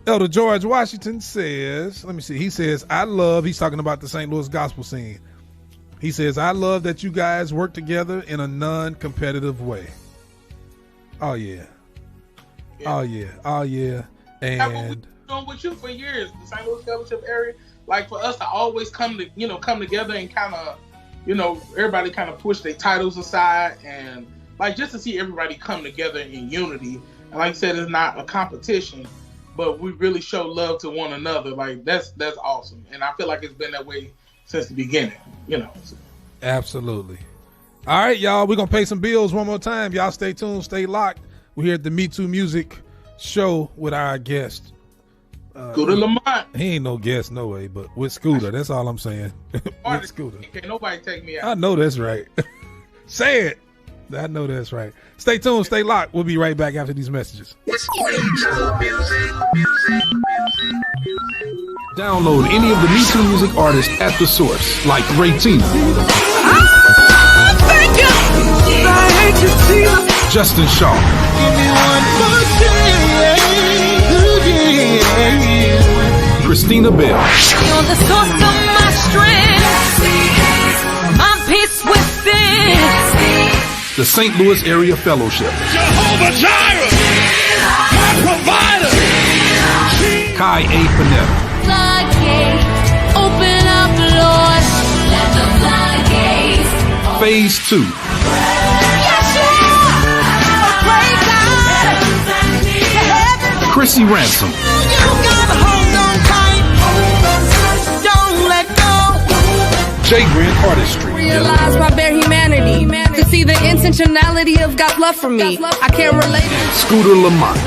Elder George Washington says, let me see. He says, he's talking about the St. Louis gospel scene. He says, I love that you guys work together in a non-competitive way. Oh yeah. And I've been doing with you for years, the St. Louis Fellowship area. Like, for us to always come together and kind of, everybody kind of push their titles aside and like just to see everybody come together in unity. And like I said, it's not a competition, but we really show love to one another. Like that's awesome. And I feel like it's been that way since the beginning, Absolutely. All right, y'all, we're going to pay some bills one more time. Y'all stay tuned, stay locked. We're here at the MeTooMusic show with our guest. Scooter Lamont. He ain't no guest, no way, but with Scooter, that's all I'm saying. With Scooter. Can't nobody take me out. I know that's right. Say it. I know that's right. Stay tuned, stay locked. We'll be right back after these messages. Download any of the MeTooMusic artists at the source, like Ray Tina, Thank you, Justin Shaw, Christina Bell, you're the source of my strength, my peace within. the St. Louis Area Fellowship, Jehovah Jireh, my provider. Kai A. Panetta, Floodgate, open up, Lord. Let the floodgates. Phase 2, Chrissy Ransom, Jay Grant Artistry, Realize my bare humanity. intentionality of got love for me. I can't relate it. Scooter Lamont.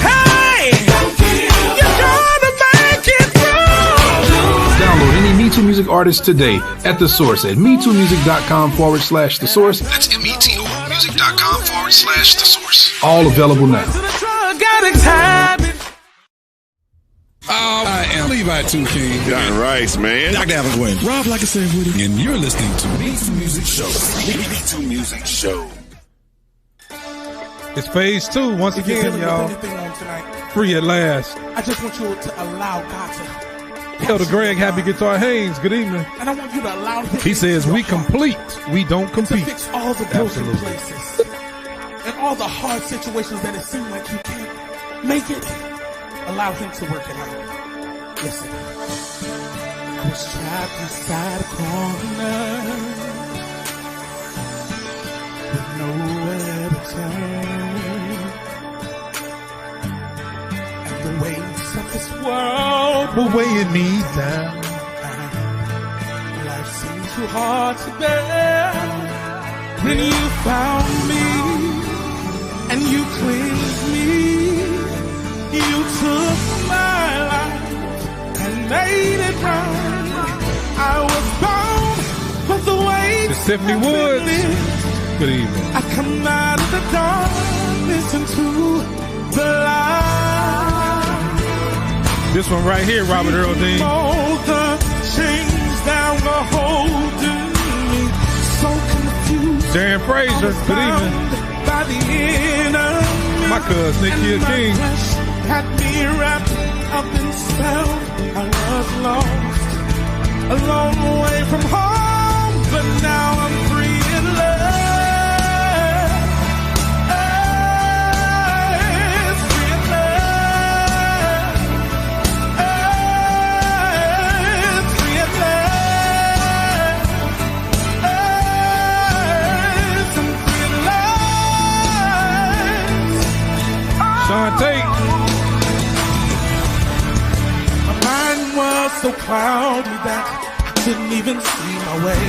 Hey, you're gonna make it through. Download any MeTooMusic artist today at The Source at MeTooMusic.com/The Source. That's METOMusic.com/The Source. All available now. I am Levi 2 King. John Rice, man. Dr. Alvin's Wayne. Rob like I said, Woody. And you're listening to MeTooMusic Show. MeTooMusic Show. It's phase 2 once again, y'all. Free at last. I just want you to allow God to. Elder Greg, Happy Guitar Haynes, good evening. And I want you to allow him. He says we complete, we don't to compete. fix all the broken places and all the hard situations that it seems like you can't make it. Allow him to work it out. Listen. I was trapped inside a corner with nowhere to turn, and the weights of this world We're weighing me down. Life seemed too hard to bear. Then you found me and you cleansed me. You took my life and made it right. I was bound, but the weight. It's Tiffany Woods. Good evening. I come out of the darkness into the light. This one right here, Robert Earl Dean. All the chains down the holding me, so confused. Darren Fraser, good evening. By the enemy. My cousin, Nick Hill King. Had me wrapped up in spell. I was lost, a long way from home, but now I'm free in love. It's free in love. It's free in love. It's free in love. Sean Tate. Was so cloudy that I couldn't even see my way.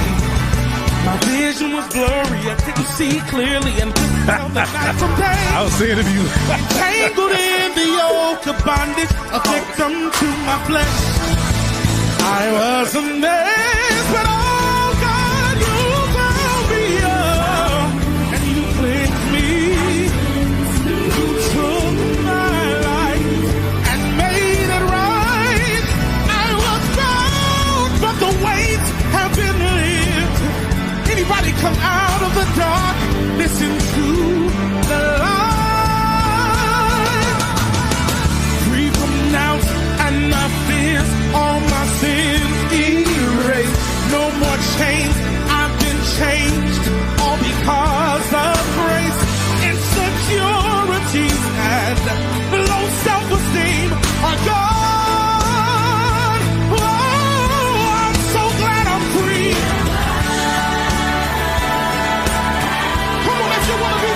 My vision was blurry, I couldn't see clearly and couldn't tell the night from day. I was seeing if you Tangled in the yoke of bondage, a victim to my flesh. I was a mess, but oh God, you found me up and you cleansed me. You took my life and made it right. The weights have been lifted. Anybody come out of the dark, listen to the light. Free from doubts and my fears, all my sins erased. No more chains, I've been changed, all because of grace. Insecurities and low self-esteem are gone. Come on, if you want to be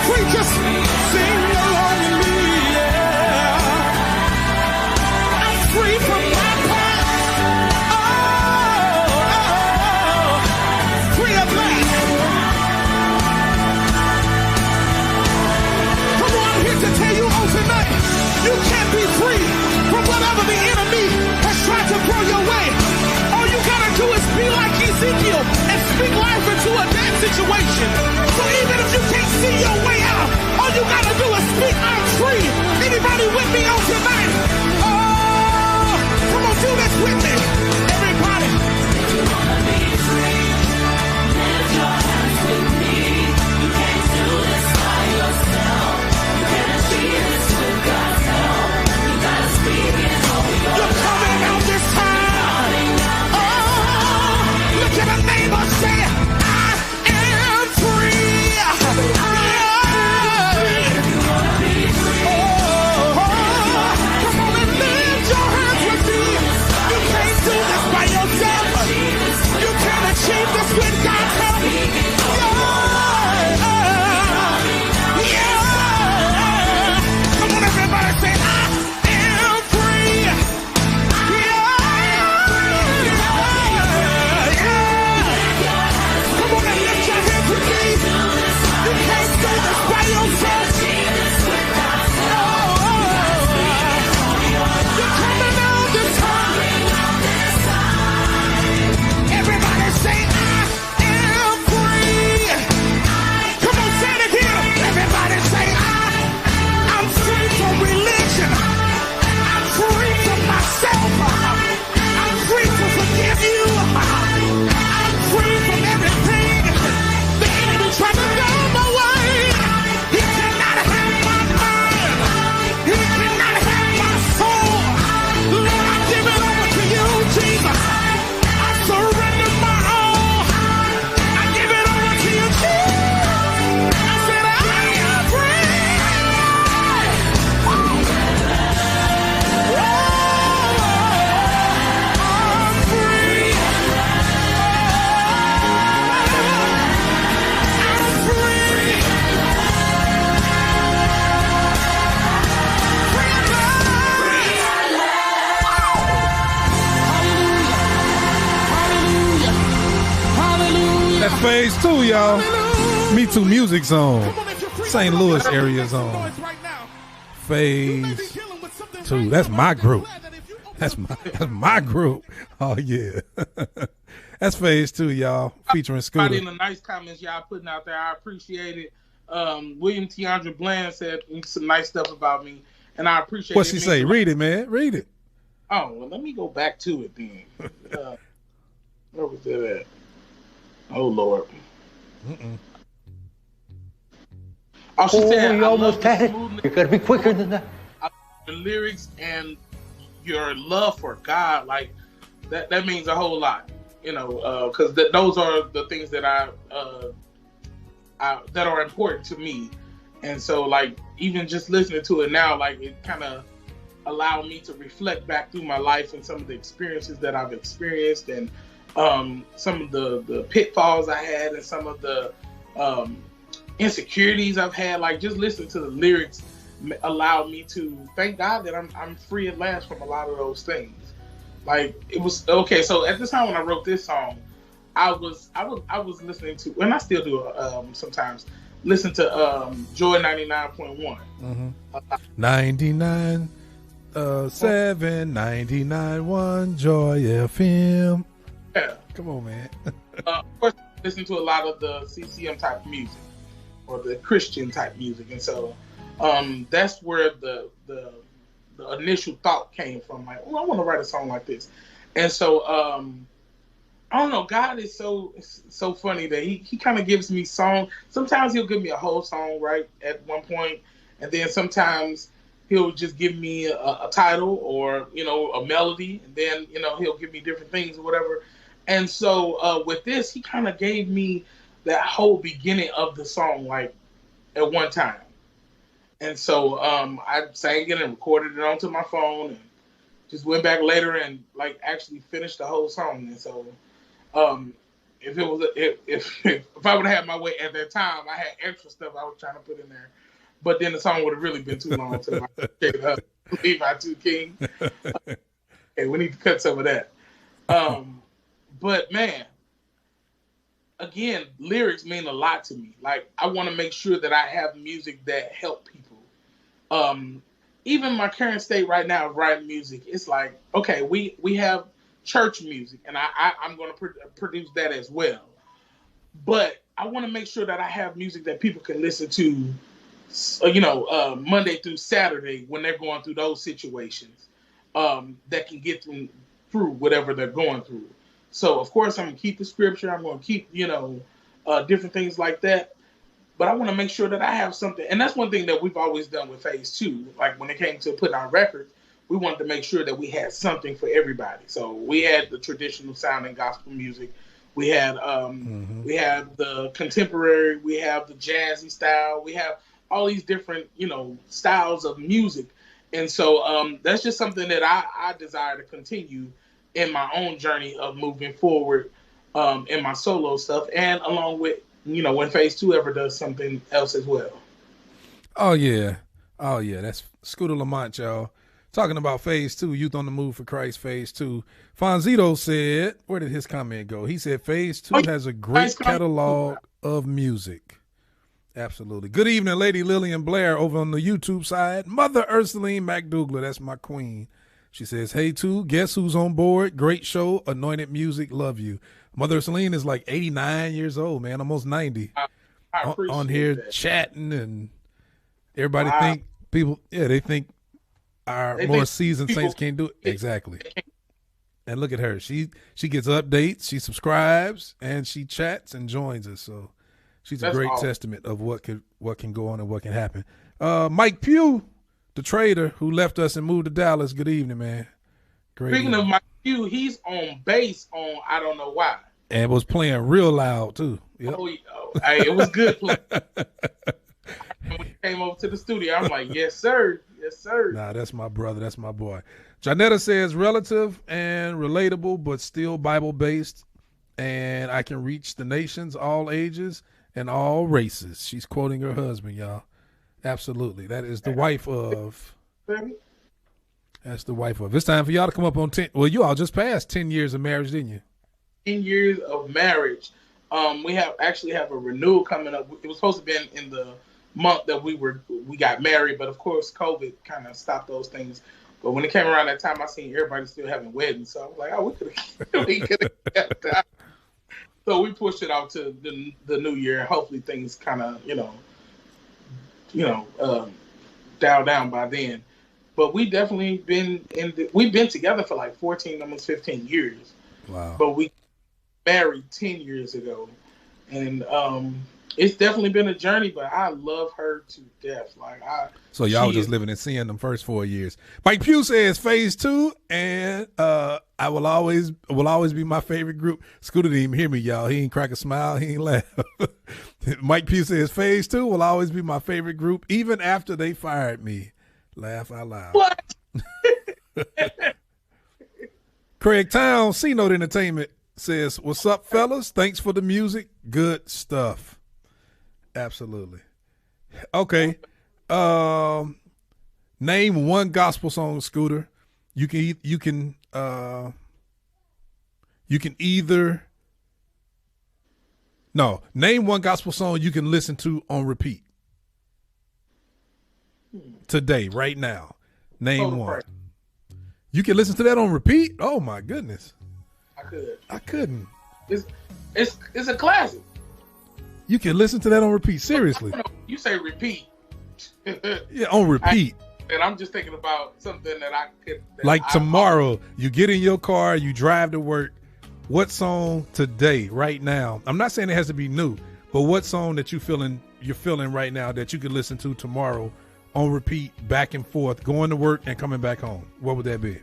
Phase 2, y'all. MeTooMusic Zone. St. Louis area zone. Phase 2. That's my group. That's my group. Oh, yeah. That's Phase 2, y'all. Featuring Scooter. In the nice comments y'all putting out there, I appreciate it. William Tiandra Bland said some nice stuff about me, and I appreciate it. What's he say? Read it, man. Read it. Oh, well, let me go back to it then. Where was it at? Oh, Lord. Oh, she said, you almost had it. You got to be quicker than that. The lyrics and your love for God, like, that means a whole lot, you know, because those are the things that I that are important to me. And so, like, even just listening to it now, like, it kind of allowed me to reflect back through my life and some of the experiences that I've experienced, and some of the pitfalls I had, and some of the insecurities I've had. Like, just listening to the lyrics allowed me to thank God that I'm free at last from a lot of those things. Like, it was okay. So at the time when I wrote this song, I was listening to, and I still do sometimes, listen to Joy 99.1. 99 7 99.1 Joy FM. Yeah. Come on, man. Of course, I listen to a lot of the CCM type music or the Christian type music, and so that's where the initial thought came from. Like, oh, I want to write a song like this, and so I don't know. God is so funny that he kind of gives me songs. Sometimes he'll give me a whole song right at one point, and then sometimes he'll just give me a title or, you know, a melody, and then, you know, he'll give me different things or whatever. And so with this, he kind of gave me that whole beginning of the song, like, at one time. And so I sang it and recorded it onto my phone, and just went back later and, like, actually finished the whole song. And so if I would have had my way at that time, I had extra stuff I was trying to put in there. But then the song would have really been too long to leave out Two King. Okay, we need to cut some of that. But man, again, lyrics mean a lot to me. Like, I want to make sure that I have music that help people. Even my current state right now of writing music, it's like, okay, we have church music, and I'm going to produce that as well. But I want to make sure that I have music that people can listen to, you know, Monday through Saturday when they're going through those situations, that can get them through whatever they're going through. So, of course, I'm going to keep the scripture. I'm going to keep, you know, different things like that. But I want to make sure that I have something. And that's one thing that we've always done with Phase 2. Like, when it came to putting out records, we wanted to make sure that we had something for everybody. So we had the traditional sounding gospel music. We had we have the contemporary. We have the jazzy style. We have all these different, you know, styles of music. And so that's just something that I desire to continue in my own journey of moving forward in my solo stuff, and along with, you know, when Phase 2 ever does something else as well. Oh, yeah. That's Scooter Lamont, y'all. Talking about Phase 2, Youth on the Move for Christ, Phase 2. Fonzito said, where did his comment go? He said Phase 2 has a great catalog of music. Absolutely. Good evening, Lady Lillian Blair over on the YouTube side. Mother Ursuline McDougall, that's my queen. She says, hey, too, guess who's on board? Great show, Anointed Music, love you. Mother Ursuline is like 89 years old, man, almost 90. I on here that. Chatting, and everybody think people, they think our more seasoned saints can't do it. Exactly. And look at her. She gets updates, she subscribes, and she chats and joins us. So she's a great testament of what can go on and what can happen. Mike Pugh, the trader who left us and moved to Dallas. Good evening, man. Great. Speaking of Mike Pugh, he's on bass on I Don't Know Why. And was playing real loud too. Yep. It was good play. When he came over to the studio, I'm like, yes, sir. Yes, sir. Nah, that's my brother. That's my boy. Janetta says relative and relatable, but still Bible-based. And I can reach the nations, all ages, and all races. She's quoting her husband, y'all. Absolutely. That is the wife of. That's the wife of. It's time for y'all to come up on 10. Well, you all just passed 10 years of marriage, didn't you? 10 years of marriage. We actually have a renewal coming up. It was supposed to be in the month that we got married, but of course COVID kind of stopped those things. But when it came around that time, I seen everybody still having weddings, so I was like, oh, we could have kept that. So we pushed it out to the new year, and hopefully things kind of dial down by then. But we definitely we've been together for like 14, almost 15 years. Wow. But we married 10 years ago, and it's definitely been a journey, but I love her to death. So y'all were just living in sin them first 4 years. Mike Pugh says phase 2, and I will always be my favorite group. Scooter didn't even hear me, y'all. He ain't crack a smile. He ain't laugh. Mike Pugh says phase 2 will always be my favorite group, even after they fired me. Laugh out loud. What? Craig Town, C-Note Entertainment says, what's up, fellas? Thanks for the music. Good stuff. Absolutely. Okay. Name one gospel song, Scooter. You can either name one gospel song you can listen to on repeat. Today, right now. Name one. You can listen to that on repeat? Oh my goodness. I couldn't. It's a classic. You can listen to that on repeat. Seriously. You say repeat. Yeah, on repeat. And I'm just thinking about something that I could. Like tomorrow, you get in your car, you drive to work. What song today, right now? I'm not saying it has to be new, but what song that you're feeling right now that you could listen to tomorrow on repeat, back and forth, going to work and coming back home? What would that be?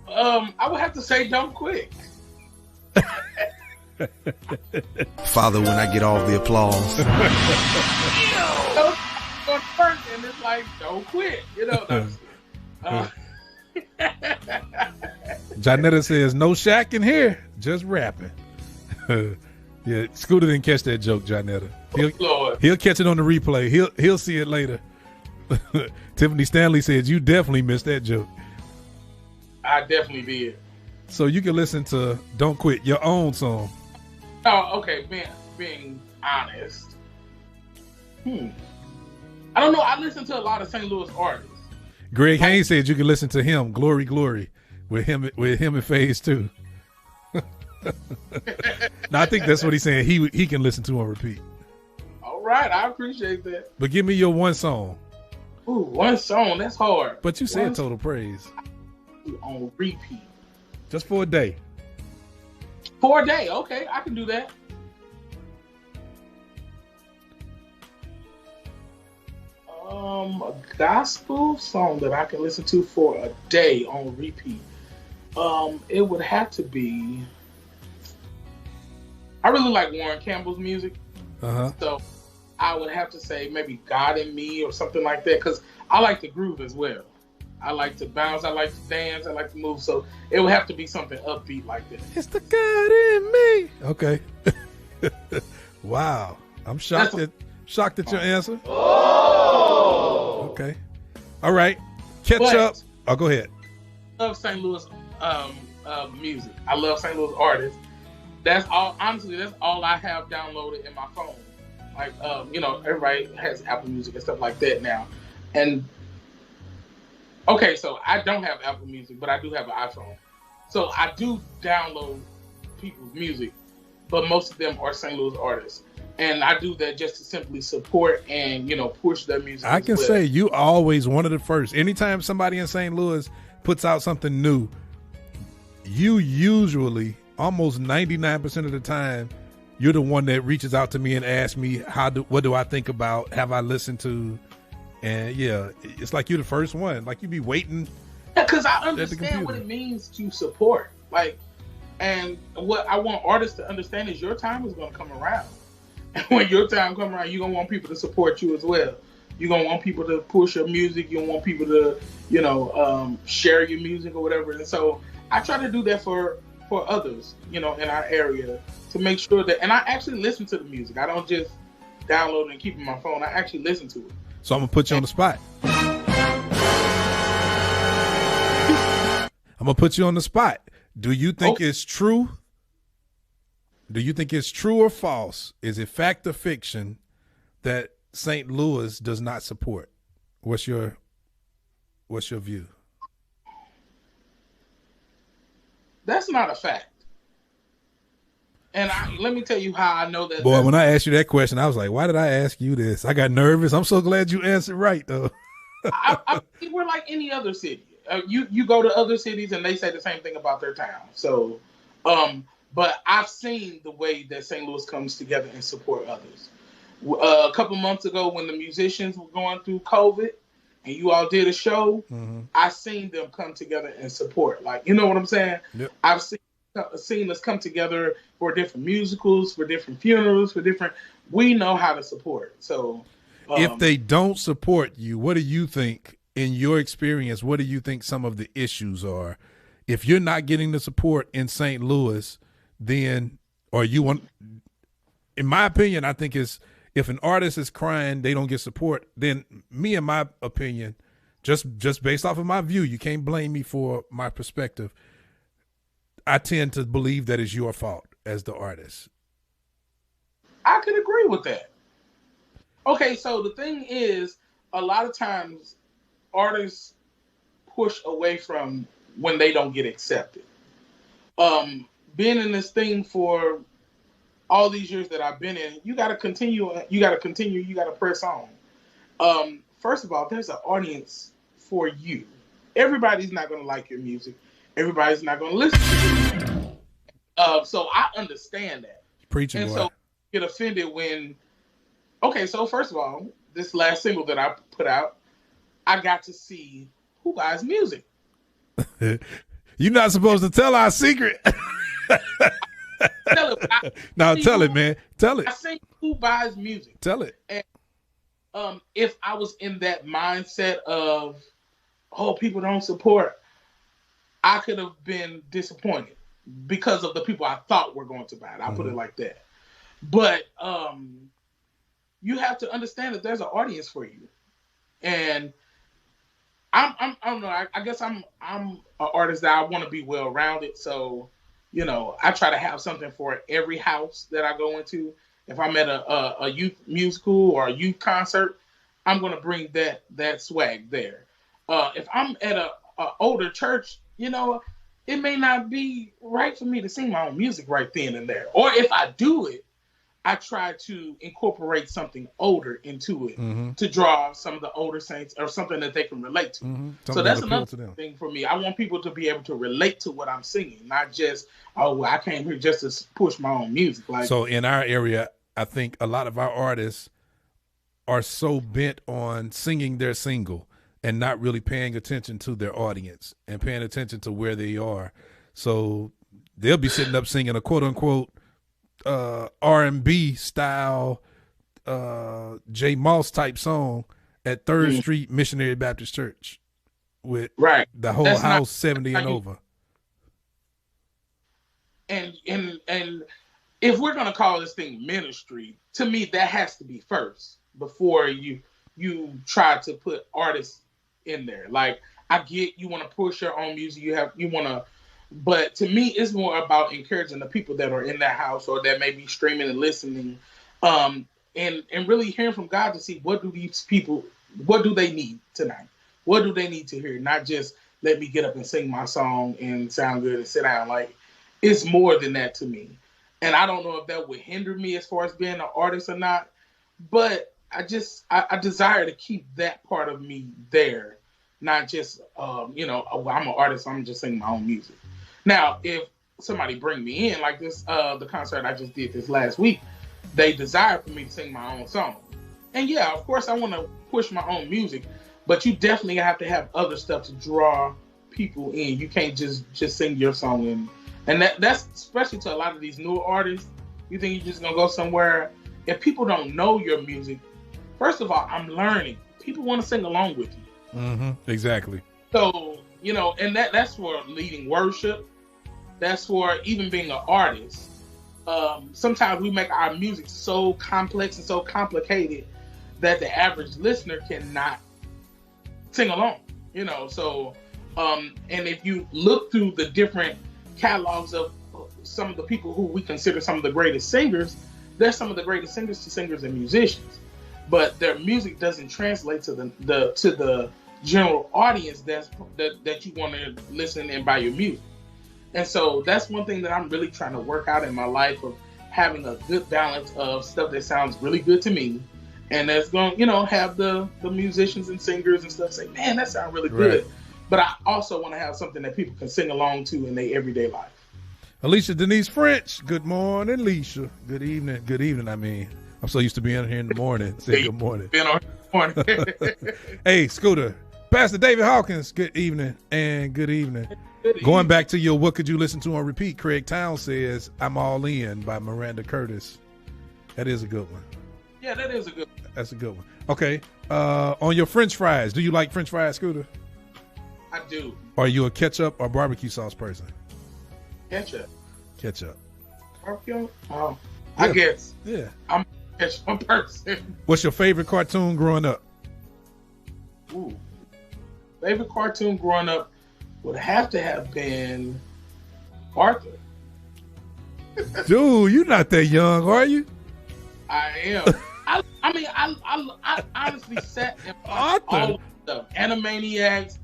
I would have to say "Don't Quit." Father, when I get all the applause. And it's like, don't quit, Janetta says, no Shaq in here, just rapping. Yeah, Scooter didn't catch that joke, Janetta. He'll catch it on the replay. He'll see it later. Tiffany Stanley says, you definitely missed that joke. I definitely did. So you can listen to Don't Quit, your own song. Oh, okay. Being honest. I don't know. I listen to a lot of St. Louis artists. Greg Haynes said you can listen to him, Glory, Glory, with him in phase 2. No, I think that's what he's saying. He can listen to on repeat. All right, I appreciate that. But give me your one song. Ooh, one song, that's hard. But you said Total Praise. On repeat. Just for a day. For a day, okay, I can do that. A gospel song that I can listen to for a day on repeat. It would have to be. I really like Warren Campbell's music, so I would have to say maybe "God in Me" or something like that, because I like to groove as well. I like to bounce, I like to dance, I like to move. So it would have to be something upbeat like that. It's the God in me. Okay. Wow, I'm shocked at your answer. Oh. Okay. All right. Catch up. Oh, go ahead. I love St. Louis music. I love St. Louis artists. That's all. Honestly, that's all I have downloaded in my phone. Like, everybody has Apple Music and stuff like that now. And okay, so I don't have Apple Music, but I do have an iPhone. So I do download people's music, but most of them are St. Louis artists. And I do that just to simply support and, push their music. I can say you always one of the first. Anytime somebody in St. Louis puts out something new, you usually, almost 99% of the time, you're the one that reaches out to me and asks me, what do I think about, have I listened to? And yeah, it's like you're the first one. Like you be waiting. Yeah, because I understand what it means to support. And what I want artists to understand is your time is going to come around. And when your time comes around, you're going to want people to support you as well. You're going to want people to push your music. You want people to, share your music or whatever. And so I try to do that for others, in our area to make sure that, and I actually listen to the music. I don't just download it and keep it on my phone. I actually listen to it. So I'm going to put you on the spot. Do you think it's true Do you think it's true or false? Is it fact or fiction that St. Louis does not support? What's your view? That's not a fact. And let me tell you how I know that. Boy, when I asked you that question, I was like, why did I ask you this? I got nervous. I'm so glad you answered right, though. We're like any other city. You go to other cities and they say the same thing about their town. So, but I've seen the way that St. Louis comes together and support others. A couple months ago when the musicians were going through COVID and you all did a show, I seen them come together and support. Like, you know what I'm saying? Yep. I've seen us come together for different musicals, for different funerals, we know how to support. So if they don't support you, what do you think, in your experience, what do you think some of the issues are? If you're not getting the support in St. Louis, then, or you want, in my opinion, I think is if an artist is crying, they don't get support, then me, in my opinion, just based off of my view, you can't blame me for my perspective, I tend to believe that it's your fault as the artist. I could agree with that. Okay, so the thing is, a lot of times artists push away from when they don't get accepted. Being in this thing for all these years that I've been in, you got to continue, you got to press on. First of all, there's an audience for you. Everybody's not going to like your music. Everybody's not going to listen to you. So I understand that. Preaching, and boy. so I get offended when, okay, so first of all, this last single that I put out, I got to see who buys music. You're not supposed to tell our secret. Tell it. Tell it, man. Tell it. I see who buys music. Tell it. And if I was in that mindset of, oh, people don't support, I could have been disappointed because of the people I thought were going to buy it. I'll put it like that. But you have to understand that there's an audience for you. And I don't know. I guess I'm an artist that I want to be well-rounded. So, you know, I try to have something for every house that I go into. If I'm at a youth musical or a youth concert, I'm going to bring that swag there. If I'm at a older church, you know, it may not be right for me to sing my own music right then and there. Or if I do it, I try to incorporate something older into it to draw some of the older saints or something that they can relate to. So that's another thing for me. I want people to be able to relate to what I'm singing, not just, oh, well, I came here just to push my own music. Like, so in our area, I think a lot of our artists are so bent on singing their single and not really paying attention to their audience and paying attention to where they are. So they'll be sitting up singing a quote unquote R&B style J Moss type song at 3rd Street Missionary Baptist Church with the whole That's house not 70 and over. And if we're gonna call this thing ministry, to me that has to be first before you try to put artists in there. Like, I get you want to push your own music, you want to, but to me it's more about encouraging the people that are in that house or that may be streaming and listening, and really hearing from God to see what do these people, what do they need tonight, what do they need to hear, not just let me get up and sing my song and sound good and sit down. Like, it's more than that to me. And I don't know if that would hinder me as far as being an artist or not, but I desire to keep that part of me there, not just, you know, oh, I'm an artist, I'm just singing my own music. Now, if somebody bring me in, like this, the concert I just did this last week, they desire for me to sing my own song. And yeah, of course I want to push my own music, but you definitely have to have other stuff to draw people in. You can't just sing your song in. And that's especially to a lot of these newer artists. You think you're just going to go somewhere. If people don't know your music, first of all, I'm learning. People want to sing along with you. Exactly. So, you know, and that's for leading worship. That's for even being an artist. Sometimes we make our music so complex and so complicated that the average listener cannot sing along, you know. So, and if you look through the different catalogs of some of the people who we consider some of the greatest singers, they're some of the greatest singers and musicians, but their music doesn't translate to the general audience that you want to listen and buy your music. And so that's one thing that I'm really trying to work out in my life, of having a good balance of stuff that sounds really good to me, and that's going to have the musicians and singers and stuff say, man, that sounds really good. Right. But I also want to have something that people can sing along to in their everyday life. Alicia Denise French. Good morning, Alicia. Good evening. Good evening. I mean, I'm so used to being here in the morning. Say good morning. Been on morning. Hey, Scooter. Pastor David Hawkins. Good evening and good evening. Going back to your what could you listen to on repeat, Craig Town says I'm All In by Miranda Curtis. That is a good one. Yeah, that is a good one. That's a good one. Okay. On your French fries, do you like French fries, Scooter? I do. Are you a ketchup or barbecue sauce person? Ketchup. Ketchup. Barbecue? I guess. Yeah. I'm a ketchup person. What's your favorite cartoon growing up? Ooh. Favorite cartoon growing up would have to have been Arthur. Dude, you're not that young, are you? I am. I honestly sat and watched Arthur. all of the Animaniacs,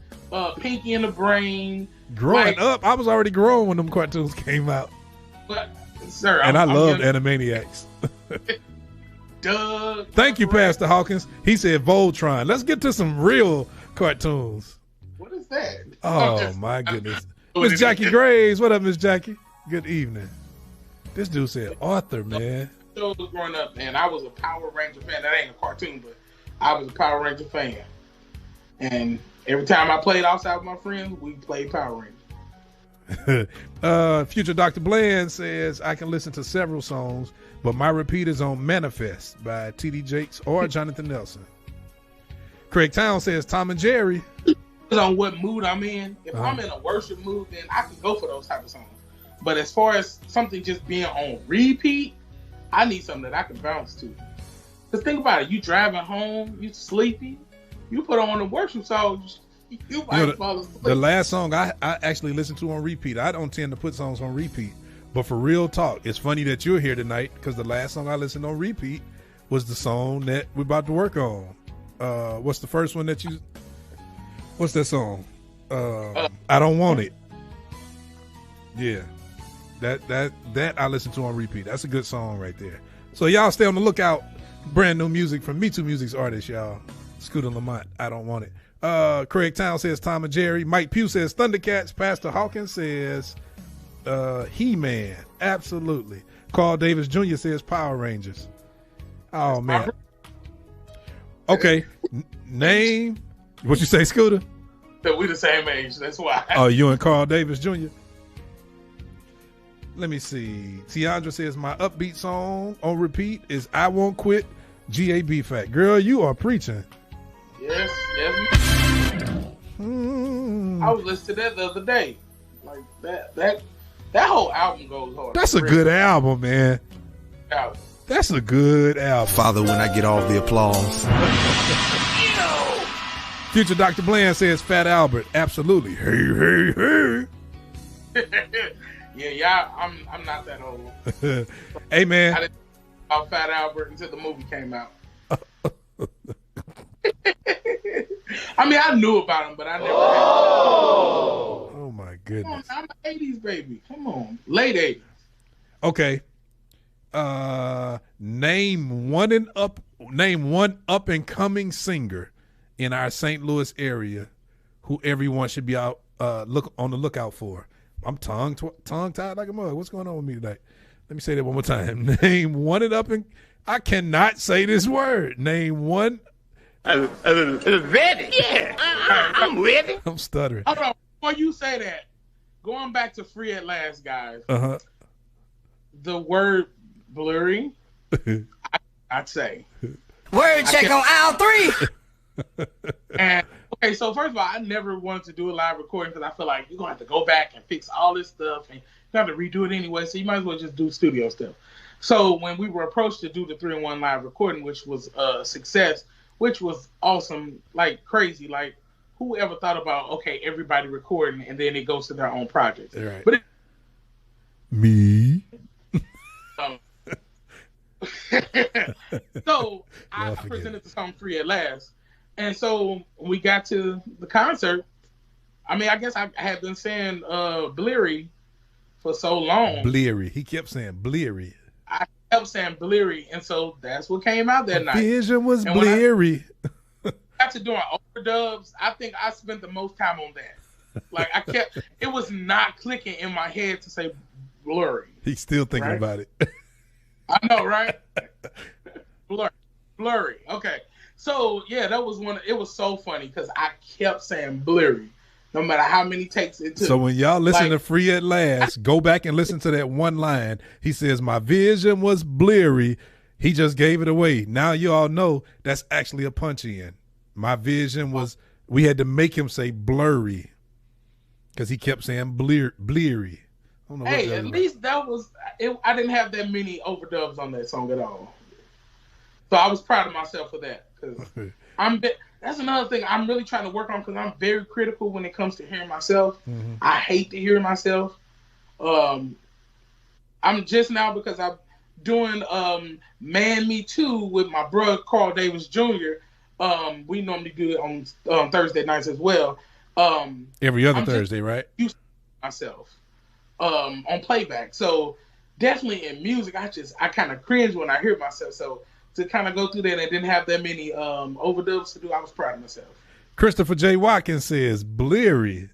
Pinky and the Brain. Growing up, I was already grown when them cartoons came out. But, sir, And I loved young. Animaniacs. Doug. Thank you, Pastor Hawkins. He said Voltron. Let's get to some real cartoons. What is that? Oh, my goodness. Miss Jackie Graves. What up, Miss Jackie? Good evening. This dude said Arthur, man. Shows growing up, man, I was a Power Ranger fan. That ain't a cartoon, but I was a Power Ranger fan. And every time I played outside with my friends, we played Power Rangers. Future Dr. Bland says I can listen to several songs, but my repeat is on Manifest by T.D. Jakes or Jonathan Nelson. Craig Town says Tom and Jerry. Depends on what mood I'm in. If I'm in a worship mood, then I can go for those type of songs. But as far as something just being on repeat, I need something that I can bounce to. Because think about it, you driving home, you sleepy, you put on a worship song, you might fall asleep. The last song I actually listened to on repeat, I don't tend to put songs on repeat, but for real talk, it's funny that you're here tonight because the last song I listened on repeat was the song that we're about to work on. What's the first one that you, what's that song? I Don't Want It. Yeah. That I listen to on repeat. That's a good song right there. So y'all stay on the lookout. Brand new music from MeTooMusic's artist, y'all. Scooter Lamont, I Don't Want It. Craig Town says Tom and Jerry. Mike Pugh says Thundercats. Pastor Hawkins says He-Man. Absolutely. Carl Davis Jr. says Power Rangers. Oh, man. Okay. Name. What you say, Scooter? That we the same age. That's why. Oh, you and Carl Davis Jr.? Let me see. Tiandra says my upbeat song on repeat is I Won't Quit, G.A.B. Fat. Girl, you are preaching. Yes. I was listening to that the other day. Like that whole album goes hard. That's a good album, man. Album. That's a good album. Father, when I get all the applause. Future Dr. Bland says Fat Albert. Absolutely. Hey. Yeah, I'm not that old. Hey, man. I didn't know about Fat Albert until the movie came out. I mean, I knew about him, but I never. Oh my goodness. Come on, I'm an 80s baby. Come on, late 80s. Okay. Name one up and coming singer in our St. Louis area who everyone should be out look on the lookout for. I'm tongue tied like a mug. What's going on with me tonight? Let me say that one more time. Name one and up and I cannot say this word. Name one. Ready? Yeah, I'm ready. I'm stuttering. Hold on. Before you say that, going back to Free at Last, guys. The word blurry, I'd say. Word check on aisle 3. And okay, so first of all, I never wanted to do a live recording because I feel like you're gonna have to go back and fix all this stuff, and you have to redo it anyway. So you might as well just do studio stuff. So when we were approached to do the 3-in-1 live recording, which was a success, which was awesome, like crazy, like who ever thought about everybody recording and then it goes to their own project? Right. But Me. So I presented the song Free at Last. And so when we got to the concert, I mean, I guess I had been saying Bleary for so long. Bleary. He kept saying Bleary. I kept saying Bleary. And so that's what came out that night. Vision was Bleary. After doing overdubs, I think I spent the most time on that. Like it was not clicking in my head to say blurry. He's still thinking about it. I know, right? Blurry. Okay. So yeah, that was it was so funny because I kept saying blurry, no matter how many takes it took. So when y'all listen to Free at Last, go back and listen to that one line. He says, "My vision was blurry." He just gave it away. Now you all know that's actually a punch in. My vision was, we had to make him say blurry because he kept saying bleary. Hey, at least that was it. I didn't have that many overdubs on that song at all, so I was proud of myself for that. Because that's another thing I'm really trying to work on because I'm very critical when it comes to hearing myself. Mm-hmm. I hate to hear myself. I'm just now because I'm doing Man Me Too with my brother Carl Davis Jr. We normally do it on Thursday nights as well. Every other Thursday, right? Myself on playback. So definitely in music, I kind of cringe when I hear myself. So to kind of go through that and didn't have that many overdubs to do, I was proud of myself. Christopher J. Watkins says, Bleary.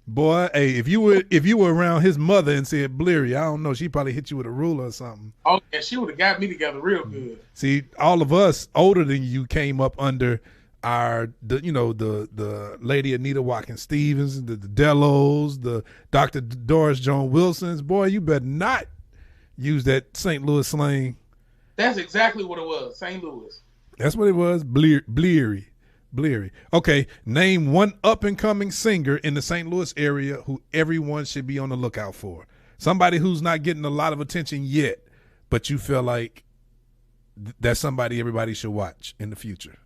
Boy, hey, if you were around his mother and said Bleary, I don't know, she probably hit you with a ruler or something. Oh, yeah, she would have got me together real good. See, all of us older than you came up under the Lady Anita Watkins Stevens, the Delos, the Dr. Doris Joan Wilsons. Boy, you better not use that St. Louis slang. That's exactly what it was, St. Louis. That's what it was, bleary. Okay, name one up-and-coming singer in the St. Louis area who everyone should be on the lookout for. Somebody who's not getting a lot of attention yet, but you feel like that's somebody everybody should watch in the future.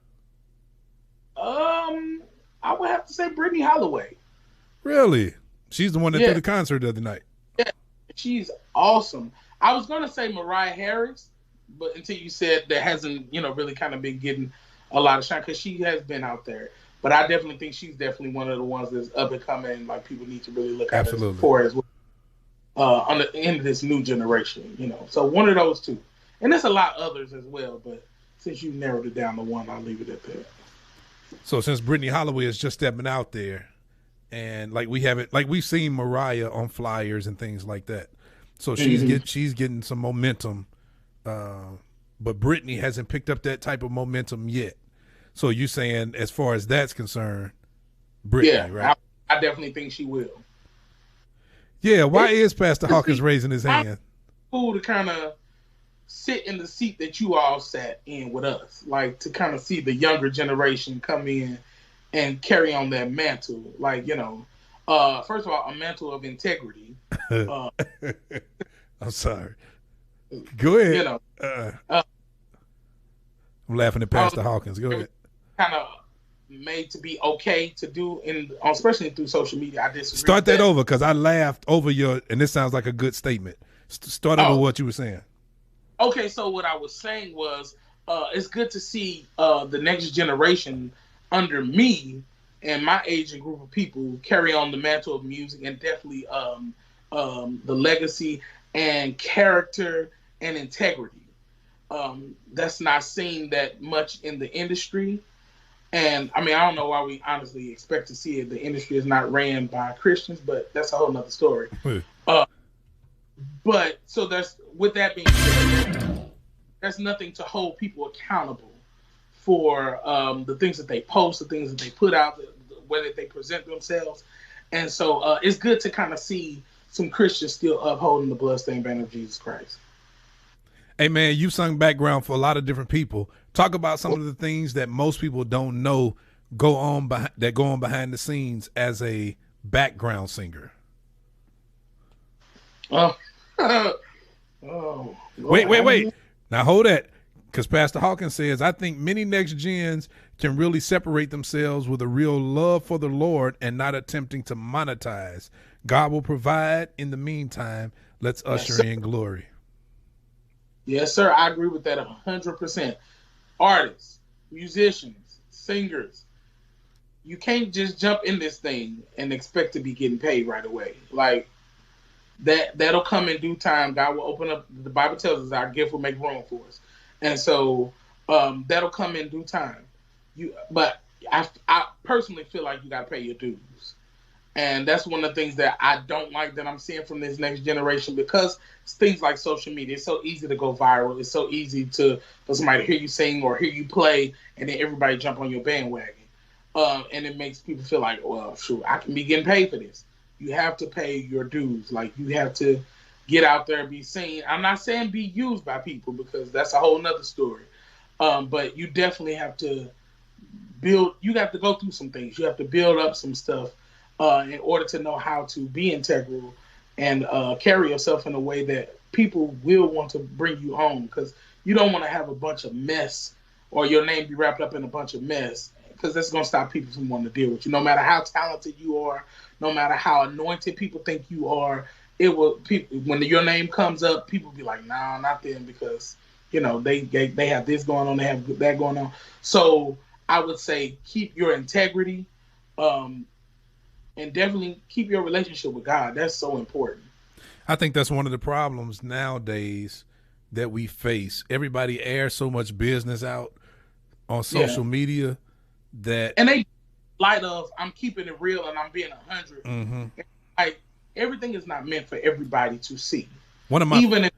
I would have to say Brittany Holloway. Really? She's the one that did the concert the other night. Yeah, she's awesome. I was going to say Mariah Harris, but until you said that hasn't, really kind of been getting a lot of shine because she has been out there. But I definitely think she's definitely one of the ones that's up and coming. Like people need to really look at for as well on the end of this new generation. So one of those two, and there's a lot others as well. But since you narrowed it down to one, I'll leave it at that. So since Brittany Holloway is just stepping out there, and we've seen Mariah on flyers and things like that. So she's getting some momentum, but Brittany hasn't picked up that type of momentum yet. So you saying, as far as that's concerned, Brittany, right? I definitely think she will. Yeah, why is Pastor Hawkins raising his hand? Cool to kind of sit in the seat that you all sat in with us, like to kind of see the younger generation come in and carry on that mantle. Like, first of all, a mantle of integrity. I'm sorry. Go ahead. I'm laughing at Pastor Hawkins. Go ahead. Kind of made to be okay to do, especially through social media. I disagree. Start that over because I laughed over and this sounds like a good statement. Start over what you were saying. Okay, so what I was saying was it's good to see the next generation under me and my age and group of people carry on the mantle of music and definitely the legacy and character and integrity. That's not seen that much in the industry. And I mean, I don't know why we honestly expect to see it. The industry is not ran by Christians, but that's a whole nother story. But so with that being said, there's nothing to hold people accountable for the things that they post, the things that they put out, the way that they present themselves. And so it's good to kind of see some Christians still upholding the bloodstained banner of Jesus Christ. Hey, man, you've sung background for a lot of different people. Talk about some of the things that most people don't know go on behind the scenes as a background singer. Wait. Now hold that, because Pastor Hawkins says, I think many next gens can really separate themselves with a real love for the Lord and not attempting to monetize. God will provide. In the meantime, let's usher in glory. Yes, sir. I agree with that 100%. Artists, musicians, singers, you can't just jump in this thing and expect to be getting paid right away. Like that'll come in due time. God will open up. The Bible tells us our gift will make room for us, and so that'll come in due time. But I personally feel like you got to pay your dues. And that's one of the things that I don't like that I'm seeing from this next generation, because it's things like social media. It's so easy to go viral. It's so easy for somebody to hear you sing or hear you play, and then everybody jump on your bandwagon. And it makes people feel like, well, shoot, I can be getting paid for this. You have to pay your dues. Like, you have to get out there and be seen. I'm not saying be used by people, because that's a whole nother story. But you definitely have to you have to go through some things. You have to build up some stuff in order to know how to be integral and carry yourself in a way that people will want to bring you home, because you don't want to have a bunch of mess or your name be wrapped up in a bunch of mess, because that's going to stop people from wanting to deal with you. No matter how talented you are, no matter how anointed people think you are, when your name comes up, people be like, nah, not them, because they have this going on, they have that going on. So I would say keep your integrity, and definitely keep your relationship with God. That's so important. I think that's one of the problems nowadays that we face. Everybody airs so much business out on social media that, and they light of, I'm keeping it real and I'm being 100. Mm-hmm. Like, everything is not meant for everybody to see. Even if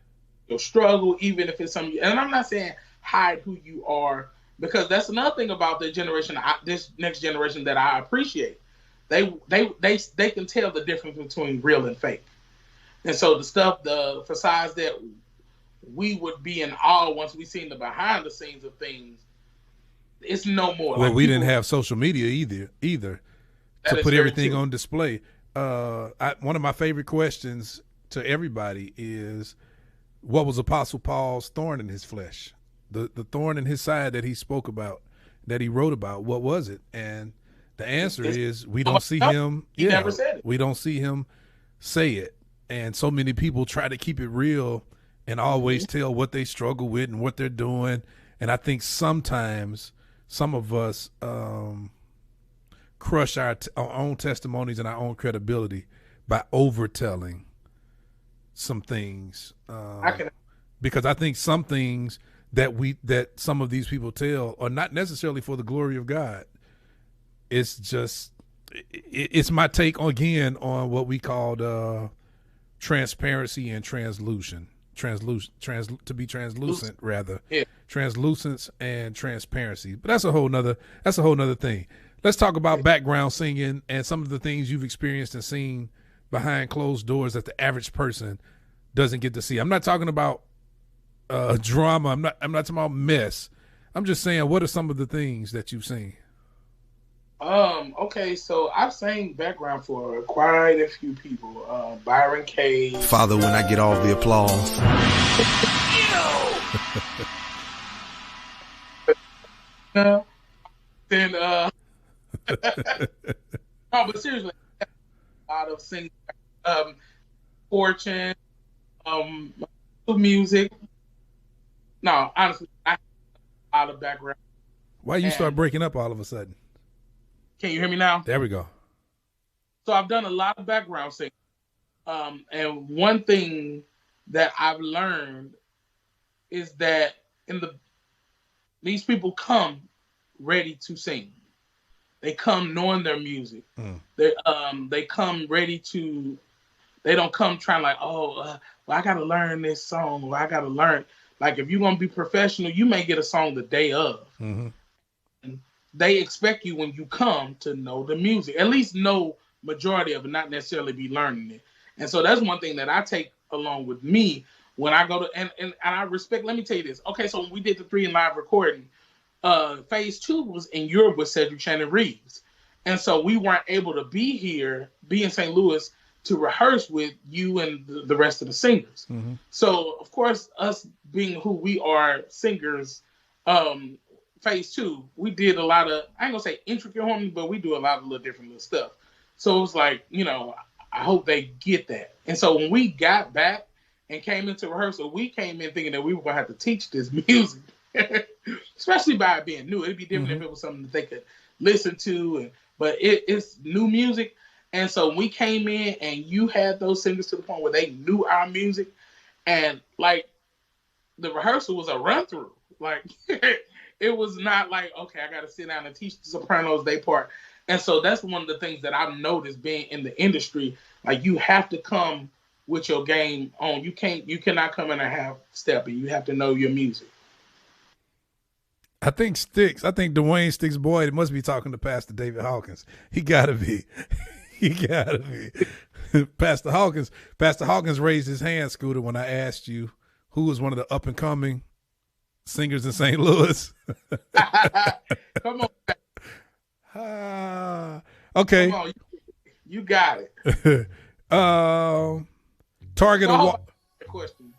your struggle, even if it's something, and I'm not saying hide who you are, because that's another thing about the generation, this next generation, that I appreciate. They can tell the difference between real and fake. And so the facades that we would be in awe once we seen the behind the scenes of things, it's no more. Well, we didn't have social media either to put everything on display. One of my favorite questions to everybody is, what was Apostle Paul's thorn in his flesh? The thorn in his side that he spoke about, that he wrote about, what was it? And the answer is, we don't see him. He never said it. We don't see him say it. And so many people try to keep it real and always tell what they struggle with and what they're doing. And I think sometimes some of us crush our own testimonies and our own credibility by overtelling some things. Because I think some things that some of these people tell are not necessarily for the glory of God. It's just, it's my take again on what we called transparency and translucent. To be translucent, rather. Yeah. Translucence and transparency. But that's a whole nother thing. Let's talk about background singing and some of the things you've experienced and seen behind closed doors that the average person doesn't get to see. I'm not talking about drama. I'm not talking about mess. I'm just saying, what are some of the things that you've seen? Okay, so I've sang background for quite a few people. Byron Cage. Father, when I get all the applause. Then no, but seriously, a lot of singing, Fortune, music. No, honestly, I have a lot of background. Why you start breaking up all of a sudden? Can you hear me now? There we go. So I've done a lot of background singing. And one thing that I've learned is that these people come ready to sing. They come knowing their music. They come ready to. They don't come trying like, well, I got to learn this song. Or I got to learn. Like, if you're gonna be professional, you may get a song the day of. Mm-hmm. And they expect you when you come to know the music, at least know majority of it, not necessarily be learning it. And so that's one thing that I take along with me when I go to, and I respect, let me tell you this. Okay, so when we did the 3 in live recording, phase 2 was in Europe with Cedric Shannon Reeves. And so we weren't able to be in St. Louis to rehearse with you and the rest of the singers. Mm-hmm. So of course, us being who we are, singers, phase 2, we did a lot of, I ain't gonna say intricate harmony, but we do a lot of little different little stuff. So it was like, I hope they get that. And so when we got back and came into rehearsal, we came in thinking that we were going to have to teach this music, especially by it being new. It'd be different if it was something that they could listen to, but it's new music. And so we came in and you had those singers to the point where they knew our music, and like the rehearsal was a run through. Like it was not like, okay, I got to sit down and teach the sopranos their part. And so that's one of the things that I've noticed being in the industry. Like you have to come with your game on. You cannot come in a half step, and you have to know your music. I think Dwayne Sticks Boyd must be talking to Pastor David Hawkins. He gotta be. He gotta be. Pastor Hawkins raised his hand, Scooter, when I asked you who was one of the up and coming singers in St. Louis. Come on. Okay. Come on, you got it. Target or question.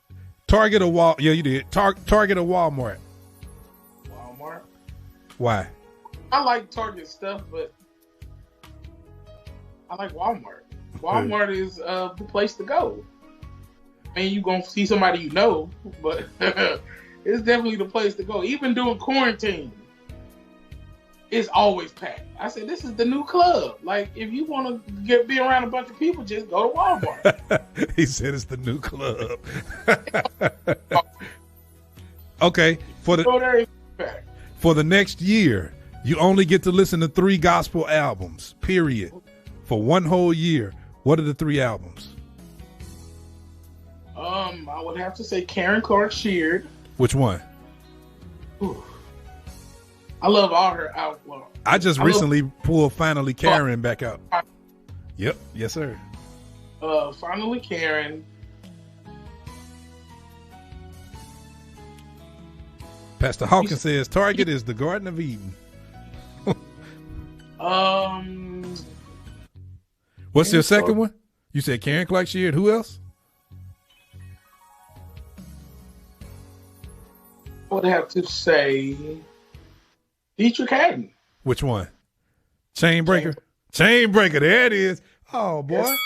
Target or Wal? Yeah, you did. Target or Walmart? Walmart. Why? I like Target stuff, but I like Walmart. Walmart is the place to go. I mean, you gonna see somebody you know, but it's definitely the place to go. Even during quarantine, it's always packed. I said, this is the new club. Like, if you want to be around a bunch of people, just go to Walmart. He said it's the new club. Okay, for the next year, you only get to listen to 3 gospel albums, period. For one whole year. What are the 3 albums? I would have to say Karen Clark Sheard. Which one? Ooh. I love all her albums. I just recently pulled Finally Karen back out. Yep. Yes, sir. Finally Karen. Pastor Hawkins says Target is the Garden of Eden. What's your second one? You said Karen Clark Sheard. Who else? I would have to say Dietrich Haddon. Which one? Chainbreaker? Chainbreaker. There it is. Oh, boy. Yes.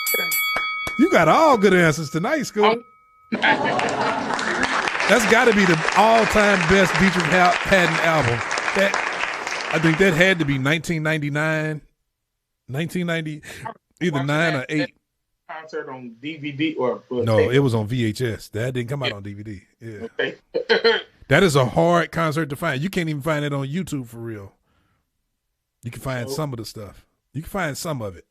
You got all good answers tonight, School. That's got to be the all-time best Dietrich Haddon album. I think that had to be 1999, 1990, either 9 or 8. Concert on DVD or no, tape. It was on VHS. That didn't come out on DVD. Yeah. Okay. That is a hard concert to find. You can't even find it on YouTube for real. You can find some of the stuff. You can find some of it.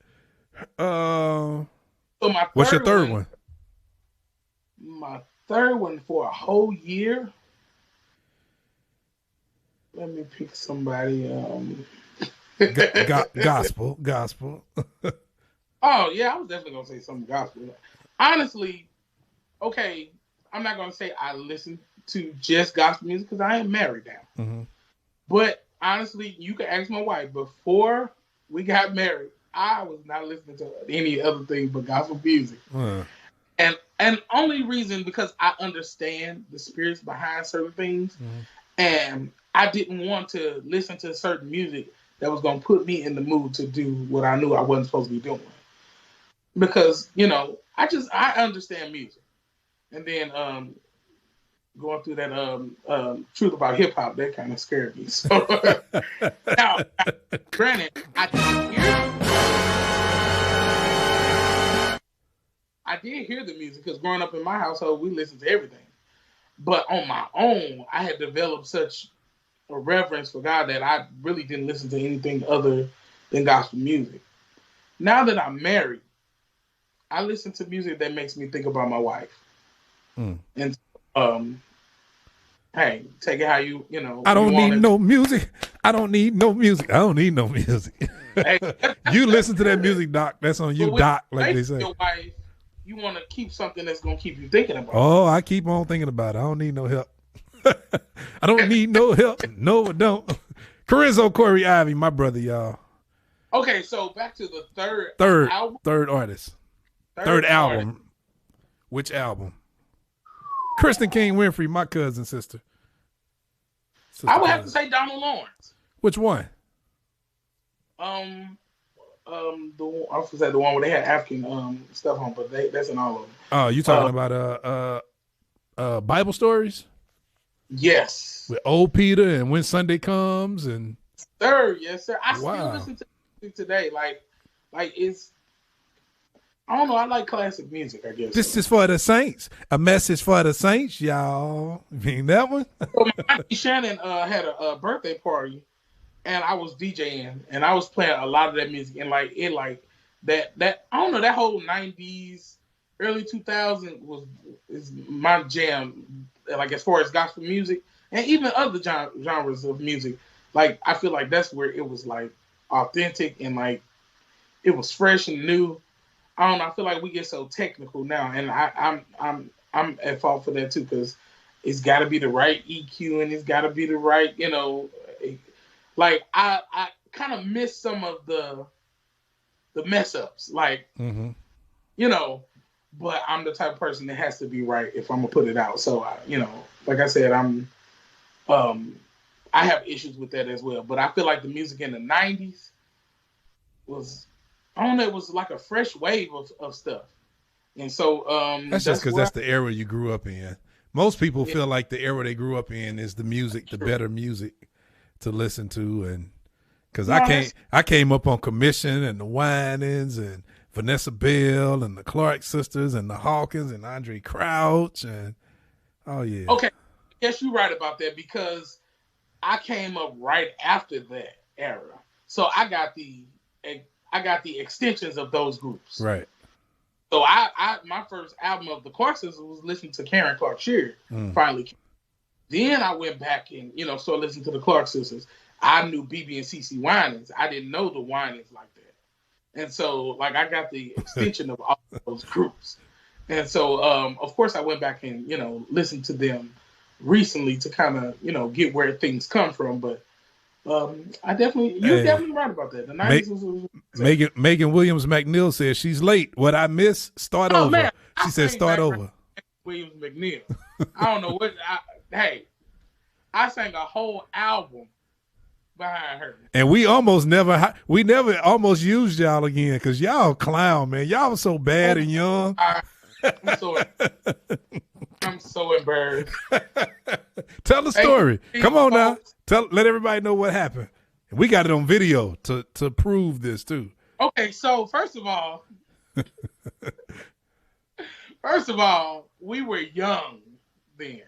What's your third one? My third one for a whole year. Let me pick somebody. Gospel. Oh yeah, I was definitely gonna say something gospel. Honestly, okay, I'm not gonna say I listen to just gospel music because I ain't married now. Mm-hmm. But honestly, you can ask my wife. Before we got married, I was not listening to any other thing but gospel music. And only reason because I understand the spirits behind certain things, and I didn't want to listen to certain music that was going to put me in the mood to do what I knew I wasn't supposed to be doing. Because, I understand music. And then going through that truth about hip hop, that kind of scared me. So now, granted, I did hear the music because growing up in my household, we listened to everything. But on my own, I had developed such a reverence for God that I really didn't listen to anything other than gospel music. Now that I'm married, I listen to music that makes me think about my wife. And hey, take it how you I don't need no music. I don't need no music. Hey, you listen to that music, Doc. That's on you, Doc, like they say. Your wife, you want to keep something that's going to keep you thinking about it. Oh, I keep on thinking about it. I don't need no help. I don't need no help. No, I don't. Carizzo Corey Ivy, my brother, y'all. Okay, so back to the third album. Third artist. Third album. Artist. Which album? Kristen King Winfrey, my cousin sister. I would have to say Donald Lawrence. Which one? I was at the one where they had African stuff on, but that's in all of them. Oh, you talking about Bible stories? Yes. With old Peter and When Sunday Comes and Sir, yes, sir. I Wow. still listen to music today. Like it's I don't know, I like classic music, I guess. This is for the saints. A message for the saints, y'all. You mean that one? So my auntie Shannon had a birthday party, and I was DJing, and I was playing a lot of that music, and that I don't know, that whole 90s, early 2000s is my jam. Like as far as gospel music and even other genres of music, like I feel like that's where it was like authentic and like it was fresh and new. I don't know. I feel like we get so technical now, and I'm at fault for that too, because it's got to be the right EQ and it's got to be the right, like I kind of miss some of the mess ups, like but I'm the type of person that has to be right if I'm gonna put it out. So like I said, I have issues with that as well. But I feel like the music in the 90s was, I don't know, it was like a fresh wave of stuff. And so that's just because that's the era you grew up in. Most people feel like the era they grew up in is the music, the better music to listen to, and because I came up on Commission and the Winans and Vanessa Bell and the Clark sisters and the Hawkins and Andre Crouch and okay, yes, you're right about that, because I came up right after that era, so I got the extensions of those groups. Right. So I my first album of the Clark sisters was listening to Karen Clark Sheard. Finally, then I went back and started listening to the Clark sisters. I knew BB and CC Winans. I didn't know the Winans like that. And so, like, I got the extension of all of those groups. And so, of course, I went back and, listened to them recently to kind of, get where things come from. But you're definitely right about that. The 90s was Megan Williams McNeil says she's late. What I miss, start over. Man, she said start over. Williams McNeil. I don't know what. I sang a whole album behind her. And we never almost used y'all again because y'all clown, man. Y'all was so bad and young. I'm so embarrassed. Tell the story. Come on now. Let everybody know what happened. We got it on video to prove this too. Okay, so first of all, we were young then.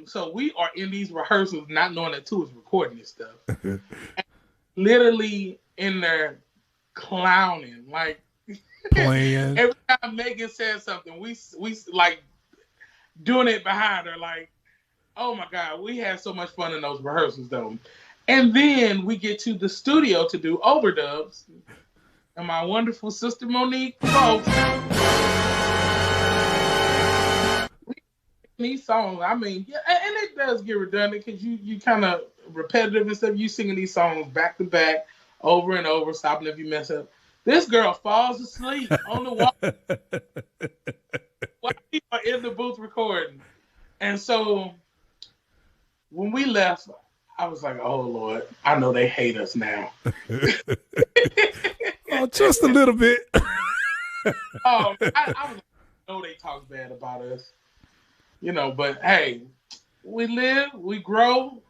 So we are in these rehearsals not knowing that Two is recording this stuff. And literally in there clowning, like playing. Every time Megan said something, we like doing it behind her, like, oh my God, we had so much fun in those rehearsals though. And then we get to the studio to do overdubs. And my wonderful sister Monique folks, these songs, I mean, yeah, and it does get redundant because you kind of repetitive and stuff. You singing these songs back to back, over and over, stopping if you mess up. This girl falls asleep on the wall while people are in the booth recording. And so when we left, I was like, oh Lord, I know they hate us now. Oh, just a little bit. I know they talk bad about us. But hey, we live, we grow.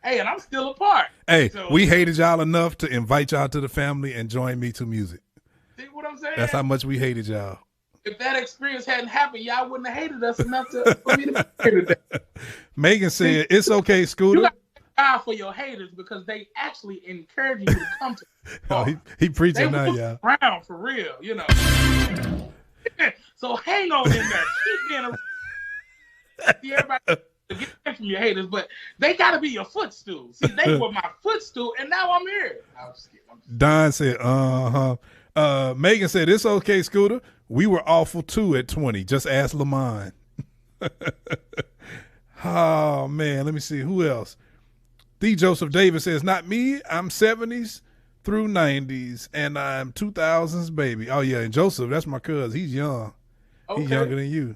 Hey, and I'm still a part. Hey, so, we hated y'all enough to invite y'all to the family and join MeTooMusic. See what I'm saying? That's how much we hated y'all. If that experience hadn't happened, y'all wouldn't have hated us enough for me to be here today. Megan said, it's okay, Scooter. You got to thank for your haters because they actually encourage you to come to he preaching now, y'all. Around for real, So hang on in there. Keep being around. See, everybody get away from your haters, but they got to be your footstool. See, they were my footstool, and now I'm here. I'm just kidding. Don said, Megan said, it's okay, Scooter. We were awful too at 20. Just ask Lamont. Oh, man. Let me see. Who else? D. Joseph Davis says, not me. I'm 70s through 90s, and I'm 2000s baby. Oh, yeah. And Joseph, that's my cousin. He's young. Okay. He's younger than you.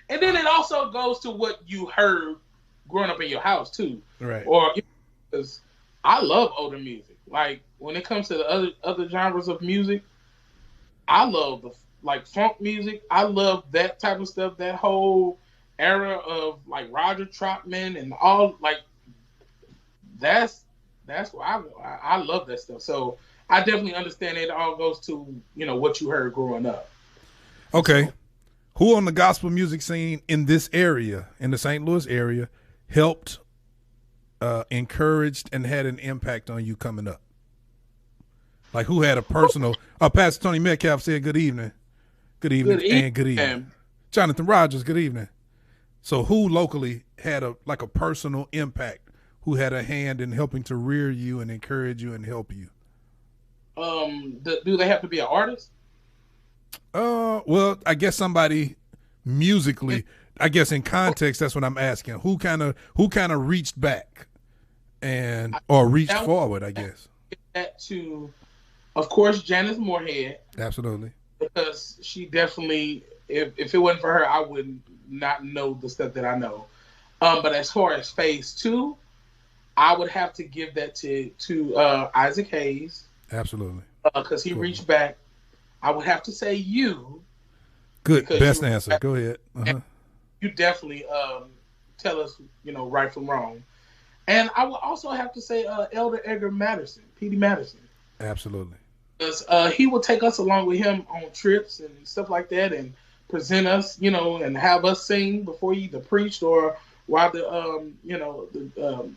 And then it also goes to what you heard growing up in your house too, right? Or because I love older music, Like when it comes to the other genres of music, I love the like funk music. I love that type of stuff. That whole era of like Roger Troutman and all like that's why I love that stuff. So I definitely understand it all goes to what you heard growing up. Okay, who on the gospel music scene in this area, in the St. Louis area, helped, encouraged, and had an impact on you coming up? Like who had a personal? Pastor Tony Metcalf said, "Good evening, good evening, and good evening." Jonathan Rogers, good evening. So who locally had a personal impact? Who had a hand in helping to rear you and encourage you and help you? Do they have to be an artist? Well, I guess somebody musically. I guess in context, that's what I'm asking. Who kind of reached back or reached forward? I guess that to, of course, Janice Moorhead. Absolutely, because she definitely. If it wasn't for her, I would not know the stuff that I know. But as far as phase 2. I would have to give that to Isaac Hayes. Absolutely. Because he reached back. I would have to say you. Good. Best answer. Go ahead. Uh-huh. You definitely tell us, right from wrong. And I would also have to say Elder Edgar Madison, P.D. Madison. Absolutely. Because he would take us along with him on trips and stuff like that and present us, and have us sing before he either preached or while the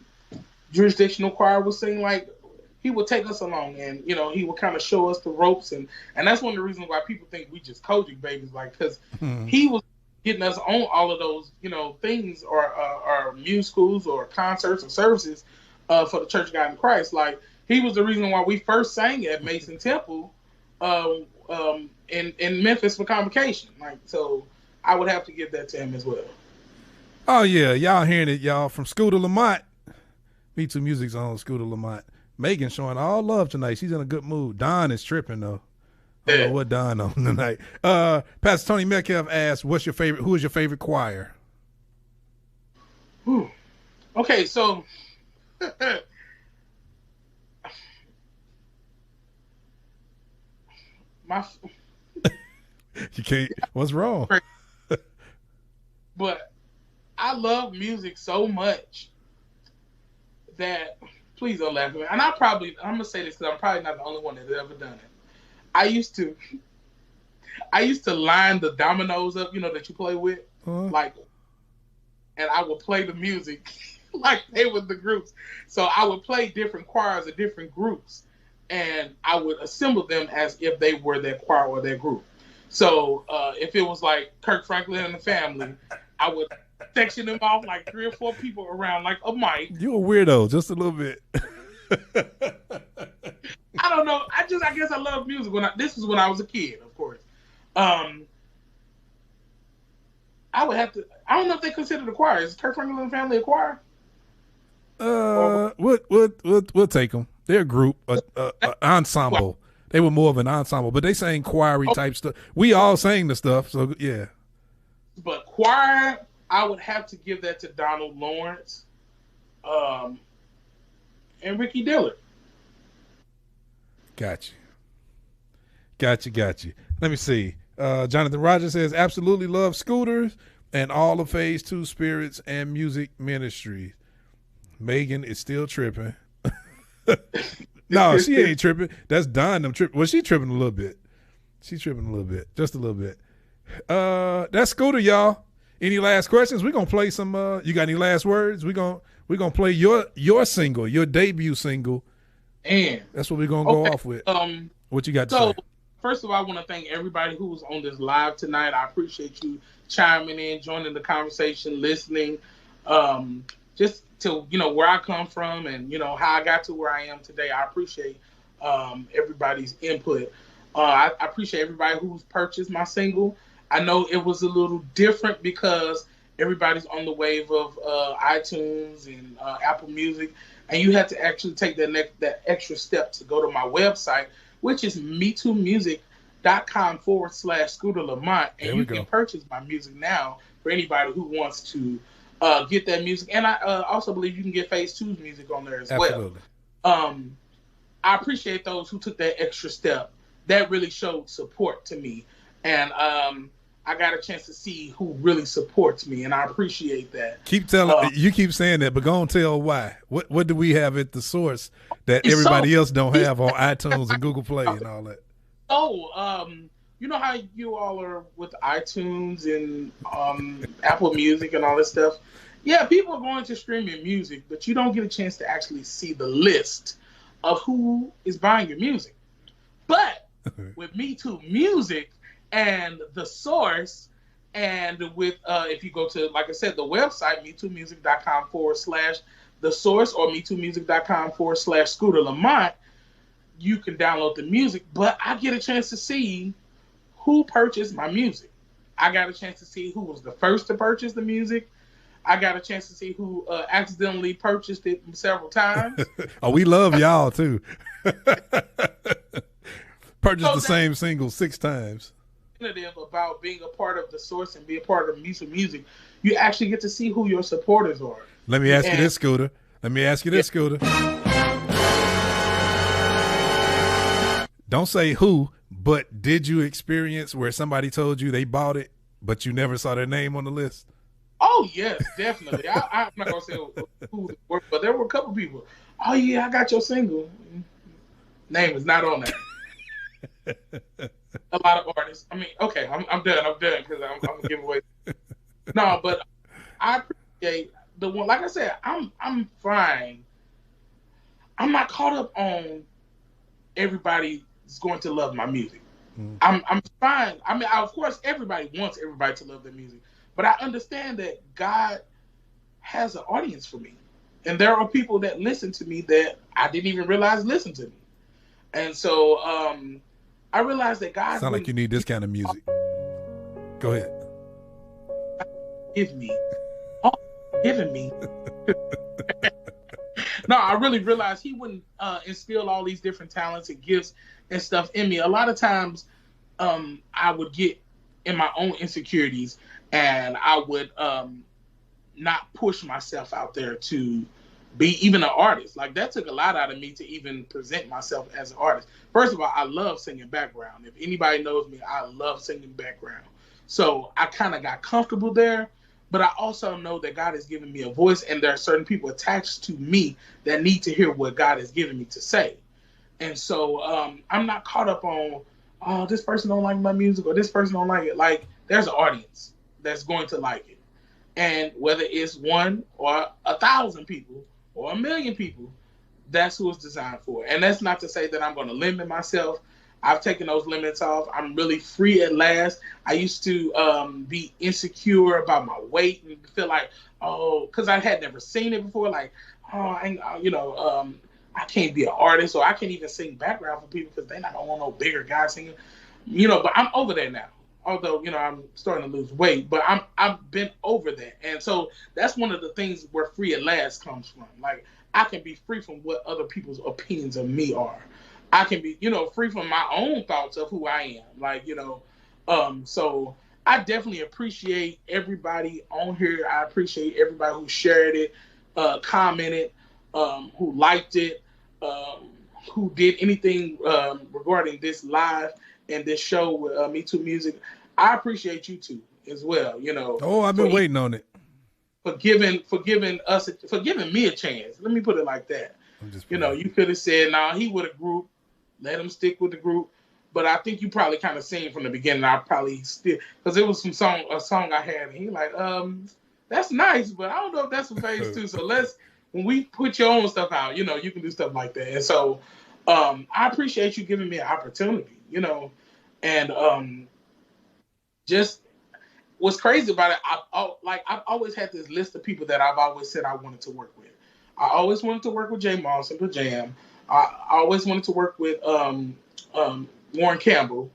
jurisdictional choir was singing. Like he would take us along and he would kind of show us the ropes and that's one of the reasons why people think we just Kojic babies, like because he was getting us on all of those things or music schools or concerts or services for the Church of God in Christ. Like he was the reason why we first sang at Mason Temple in Memphis for convocation. Like so I would have to give that to him as well. Oh yeah, y'all hearing it, y'all, from Scooter Lamont. MeTooMusic's on Scooter Lamont. Megan showing all love tonight. She's in a good mood. Don is tripping though. I don't know what Don on tonight. Pastor Tony Metcalf asked, who is your favorite choir? Okay, so you can't. What's wrong? But I love music so much that please don't laugh at me. And I'm gonna say this because I'm probably not the only one that's ever done it. I used to line the dominoes up, that you play with, and I would play the music like they were the groups. So I would play different choirs of different groups, and I would assemble them as if they were their choir or their group. So if it was like Kirk Franklin and the Family, I would section them off like 3 or 4 people around like a mic. You a weirdo, just a little bit. I don't know. I guess I love music. This was when I was a kid, of course. I would have to. I don't know if they consider the choir. Is Kirk Franklin and the Family a choir? We'll take them. They're a group, ensemble. They were more of an ensemble, but they sang choir-y type stuff. We all sang the stuff, so yeah. But choir, I would have to give that to Donald Lawrence, and Ricky Dillard. Got you. Let me see. Jonathan Rogers says, absolutely love Scooters and all of Phase 2 Spirits and Music Ministries. Megan is still tripping. No, she ain't tripping. That's Don them tripping. Well, she tripping a little bit. Just a little bit. That's Scooter, y'all. Any last questions? We're gonna play some. You got any last words? We're gonna play your single, your debut single, and that's what we're gonna go off with. What you got to say? First of all, I want to thank everybody who was on this live tonight. I appreciate you chiming in, joining the conversation, listening. Just to where I come from and how I got to where I am today. I appreciate everybody's input. I appreciate everybody who's purchased my single. I know it was a little different because everybody's on the wave of iTunes and Apple Music, and you had to actually take that extra step to go to my website, which is MeTooMusic.com/Scooter Lamont, and you can purchase my music now for anybody who wants to get that music. And I also believe you can get Phase 2's music on there as well. I appreciate those who took that extra step. That really showed support to me, and I got a chance to see who really supports me, and I appreciate that. Keep telling you keep saying that, but go on tell why. What do we have at the source that everybody else don't have on iTunes and Google Play and all that? Oh, you know how you all are with iTunes and Apple Music and all this stuff? Yeah, people are going to stream your music, but you don't get a chance to actually see the list of who is buying your music. But with MeTooMusic and the source, and with if you go to, like I said, the website, MeTooMusic.com/the source or MeTooMusic.com/Scooter Lamont, you can download the music, but I get a chance to see who purchased my music. I got a chance to see who was the first to purchase the music. I got a chance to see who accidentally purchased it several times. Oh, we love y'all too. Purchased the same single 6 times. About being a part of the source and be a part of MeTooMusic, you actually get to see who your supporters are. Let me ask you this, Scooter. Scooter. Don't say who, but did you experience where somebody told you they bought it, but you never saw their name on the list? Oh, yes, definitely. I'm not going to say who, but there were a couple people. Oh, yeah, I got your single. Name is not on there. A lot of artists. I mean, okay, I'm done. I'm done because I'm going to give away. No, but I appreciate the one. Like I said, I'm fine. I'm not caught up on everybody's going to love my music. I'm fine. I mean, of course, everybody wants everybody to love their music. But I understand that God has an audience for me. And there are people that listen to me that I didn't even realize listen to me. And so I realized that God... Sound like you need this kind of music. Go ahead. Giving me. No, I really realized he wouldn't instill all these different talents and gifts and stuff in me. A lot of times I would get in my own insecurities and I would not push myself out there to be even an artist. Like, that took a lot out of me to even present myself as an artist. First of all, I love singing background. If anybody knows me, I love singing background. So I kind of got comfortable there, but I also know that God has given me a voice, and there are certain people attached to me that need to hear what God has given me to say. And so I'm not caught up on, oh, this person don't like my music or this person don't like it. Like, there's an audience that's going to like it. And whether it's 1 or 1,000 people or 1,000,000 people, that's who it's designed for. And that's not to say that I'm going to limit myself. I've taken those limits off. I'm really free at last. I used to be insecure about my weight and feel like, oh, because I had never seen it before. Like, oh, I can't be an artist, or I can't even sing background for people because they're not going to want no bigger guy singing. But I'm over there now. Although, I'm starting to lose weight, but I've been over that. And so that's one of the things where free at last comes from. Like, I can be free from what other people's opinions of me are. I can be, free from my own thoughts of who I am. Like, so I definitely appreciate everybody on here. I appreciate everybody who shared it, commented, who liked it, who did anything regarding this live and this show with MeTooMusic. I appreciate you too as well. Oh, I've been waiting on it. For giving me a chance. Let me put it like that. You could have said, nah, he with a group, let him stick with the group. But I think you probably kind of seen from the beginning. I probably still, because it was a song I had, and he like, that's nice, but I don't know if that's for phase 2. So when we put your own stuff out, you can do stuff like that. And so I appreciate you giving me an opportunity, and just what's crazy about it, I've always had this list of people that I've always said I wanted to work with. I always wanted to work with J Moss and Jam. I always wanted to work with Warren Campbell,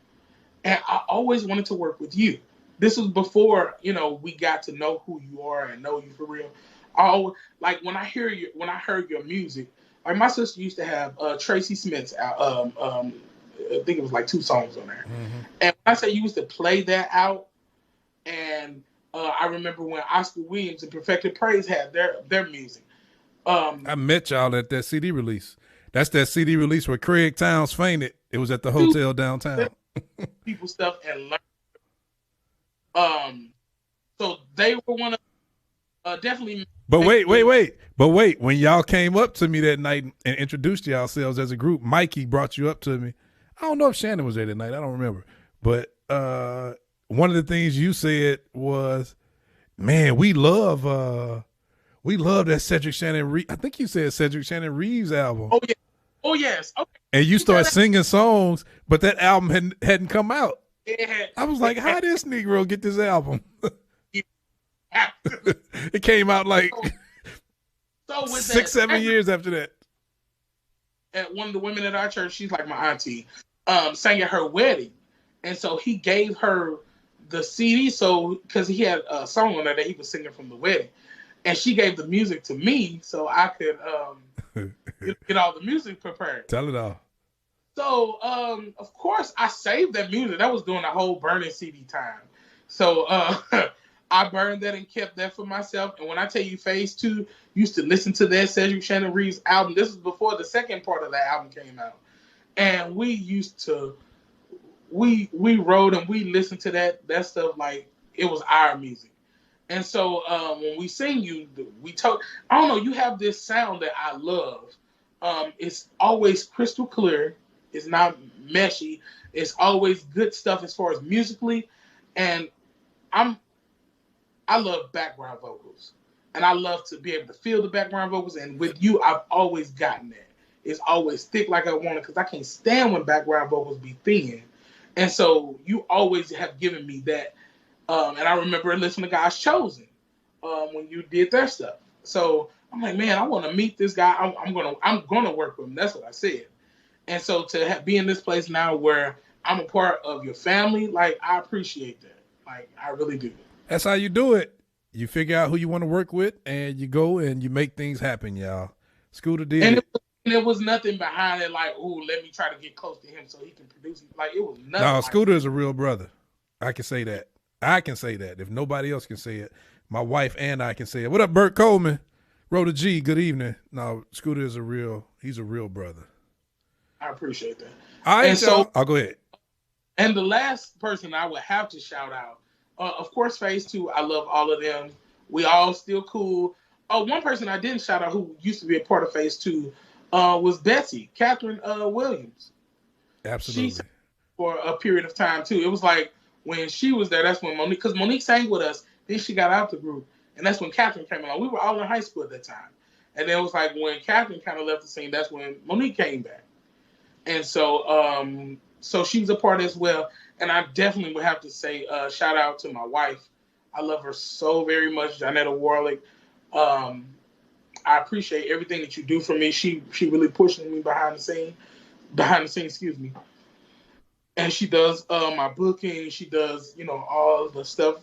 and I always wanted to work with you. This was before we got to know who you are and know you for real. When I heard your music, like my sister used to have Tracy Smith's I think it was like 2 songs on there. Mm-hmm. And when I say you used to play that out, and I remember when Oscar Williams and Perfected Praise had their music. I met y'all at that CD release. That's that CD release where Craig Towns fainted. It was at the hotel downtown. People stuff and learn. So they were one of definitely. But wait. When y'all came up to me that night and introduced yourselves as a group, Mikey brought you up to me. I don't know if Shannon was there that night. I don't remember. But one of the things you said was, man, we love that Cedric Shannon. I think you said Cedric Shannon Reeves album. Oh yeah. Oh yes. Okay. And you start singing songs, but that album hadn't come out. Had, I was like, how this Negro get this album? Yeah. It came out like so with 6-7 years after that. And one of the women at our church, she's like my auntie, sang at her wedding. And so he gave her the CD, so because he had a song on there that he was singing from the wedding. And she gave the music to me so I could get all the music prepared. Tell it all. So, of course, I saved that music. That was during the whole burning CD time. So, I burned that and kept that for myself. And when I tell you Phase 2 used to listen to that Cedric Shannon Reeves album, this was before the second part of that album came out. And we used to, we wrote and we listened to that stuff like it was our music. And so when we sing we talk, I don't know, you have this sound that I love. It's always crystal clear. It's not meshy. It's always good stuff as far as musically. And I love background vocals. And I love to be able to feel the background vocals. And with you, I've always gotten that. It's always thick like I want it because I can't stand when background vocals be thin. And so you always have given me that. And I remember listening to God's Chosen when you did their stuff. So I'm like, man, I want to meet this guy. I'm gonna work with him. That's what I said. And so to be in this place now where I'm a part of your family, like I appreciate that. Like I really do. That's how you do it. You figure out who you want to work with, and you go and you make things happen, y'all. Scooter did and it. There was nothing behind it like, oh, let me try to get close to him so he can produce it. Like it was nothing. No, like Scooter is a real brother. I can say that. I can say that. If nobody else can say it, my wife and I can say it. What up, Bert Coleman? Rhoda G, good evening. No, Scooter is he's a real brother. I appreciate that. All right, and so I'll go ahead. And the last person I would have to shout out, of course, Phase 2, I love all of them. We all still cool. One person I didn't shout out who used to be a part of Phase 2 was Betsy, Catherine Williams. Absolutely. She sang for a period of time, too. It was like when she was there, that's when Monique, because Monique sang with us, then she got out the group. And that's when Catherine came along. We were all in high school at that time. And then it was like when Catherine kind of left the scene, that's when Monique came back. And so so she was a part as well. And I definitely would have to say shout out to my wife. I love her so very much, Janetta Warlick. I appreciate everything that you do for me. She really pushing me behind the scenes, excuse me. And she does my booking. She does, all the stuff.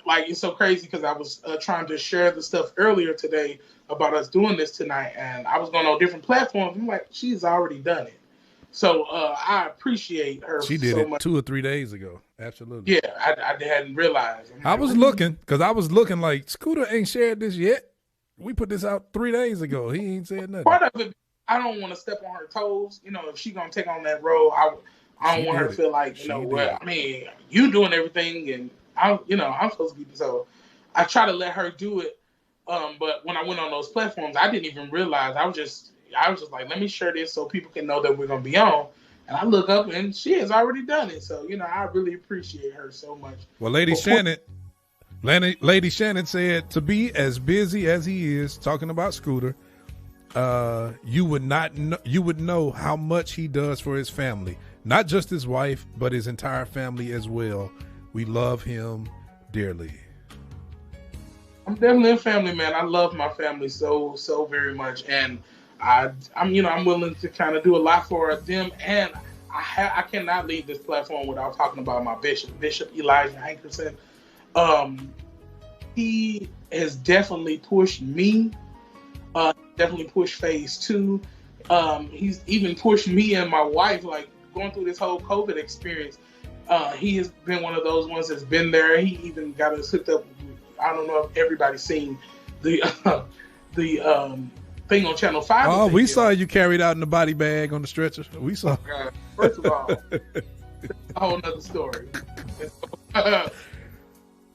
Like, it's so crazy because I was trying to share the stuff earlier today about us doing this tonight. And I was going on different platforms. I'm like, she's already done it. So I appreciate her. She did so it much. 2 or 3 days ago. Absolutely. Yeah, I hadn't realized. I was looking like Scooter ain't shared this yet. We put this out 3 days ago. He ain't said nothing. Part of it, I don't want to step on her toes. If she's gonna take on that role, I don't want her to feel like you doing everything, and I'm supposed to be. So I try to let her do it. But when I went on those platforms, I didn't even realize. I was just like, let me share this so people can know that we're gonna be on. And I look up and she has already done it. So I really appreciate her so much. Well, Lady Shannon said to be as busy as he is talking about Scooter, you would know how much he does for his family, not just his wife, but his entire family as well. We love him dearly. I'm definitely a family man. I love my family so very much, and I'm willing to kind of do a lot for them, and I cannot leave this platform without talking about my Bishop Elijah Hankerson. He has definitely pushed me, definitely pushed Phase 2. He's even pushed me and my wife, like going through this whole COVID experience. He has been one of those ones that's been there. He even got us hooked up. I don't know if everybody's seen the thing on Channel 5. Oh, we saw you carried out in the body bag on the stretcher. We saw. God. First of all, a whole nother story. I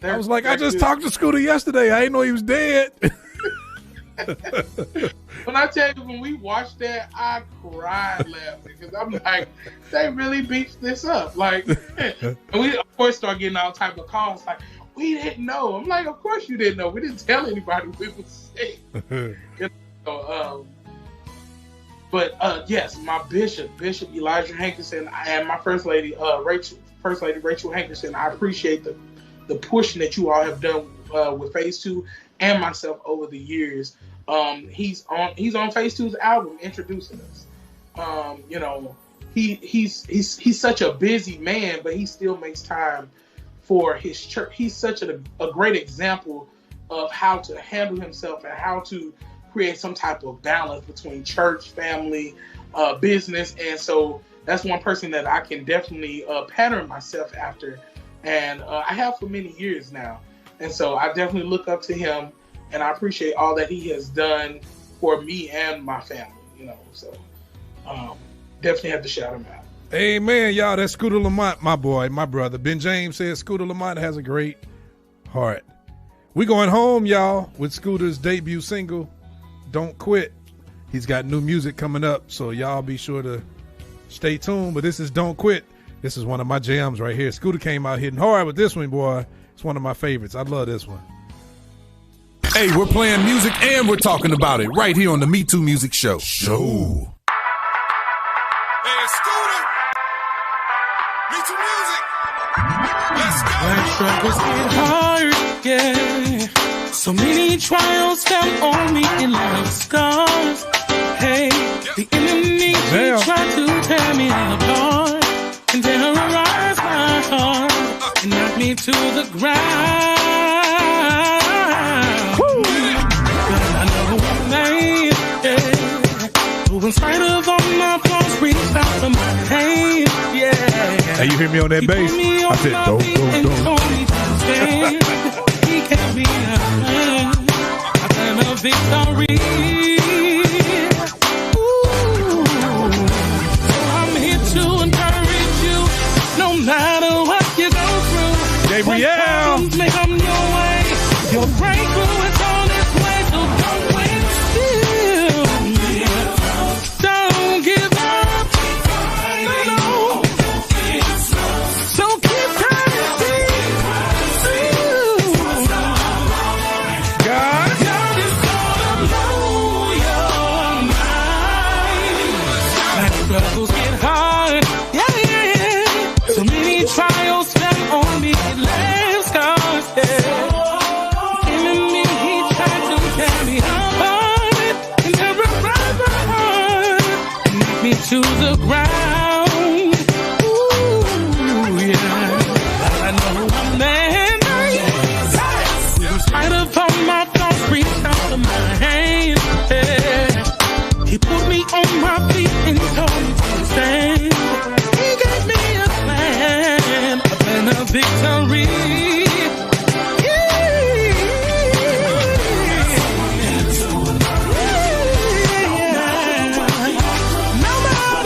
was like, I just talked to Scooter yesterday. I didn't know he was dead. When I tell you, when we watched that, I cried laughing because I'm like, they really beat this up. Like, and we of course start getting all type of calls like, we didn't know. I'm like, of course you didn't know. We didn't tell anybody we was sick. But yes, my Bishop Elijah Hankerson, and my First Lady Rachel Hankerson. I appreciate the pushing that you all have done with Phase 2 and myself over the years. He's on Phase 2's album introducing us. You know, he's such a busy man, but he still makes time for his church. He's such a great example of how to handle himself and how to create some type of balance between church, family, business. And so that's one person that I can definitely pattern myself after. And I have for many years now. And so I definitely look up to him, and I appreciate all that he has done for me and my family, you know. So definitely have to shout him out. Amen, y'all. That's Scooter Lamont, my boy, my brother. Ben James says Scooter Lamont has a great heart. We going home, y'all, with Scooter's debut single, Don't Quit. He's got new music coming up, so y'all be sure to stay tuned. But this is Don't Quit. This is one of my jams right here. Scooter came out hitting hard with this one, boy. It's one of my favorites. I love this one. Hey, we're playing music and we're talking about it right here on the MeTooMusic Show. Hey, Scooter. MeTooMusic. Let's go. Life struggles get hard, yeah. So many trials fell on me in life scars. Hey, the enemy tried to tear me apart and terrorize my heart and knock me to the ground. But I know one thing, yeah. Who in spite of all my flaws reached out for my hand, yeah. Hey, you hear me on that bass? I said, don't. He kept me up, I plan a victory. Ooh. So I'm here to encourage you, no matter what you go through. Gabrielle, may come your way. Your breakthrough is on its way, so don't wait still. Don't give up. No. So keep trying to God is gonna blow your mind. Like struggles get hard, yeah. So many trials fell on me, it left scars, yeah. Enemy, he tried to tear me apart and terrorize my heart and knock me to the ground. Ooh, yeah. I know one man, in spite of all my flaws, reached out for my hand, yeah. He put me on my feet and told me to stand. He gave me a plan of victory. No matter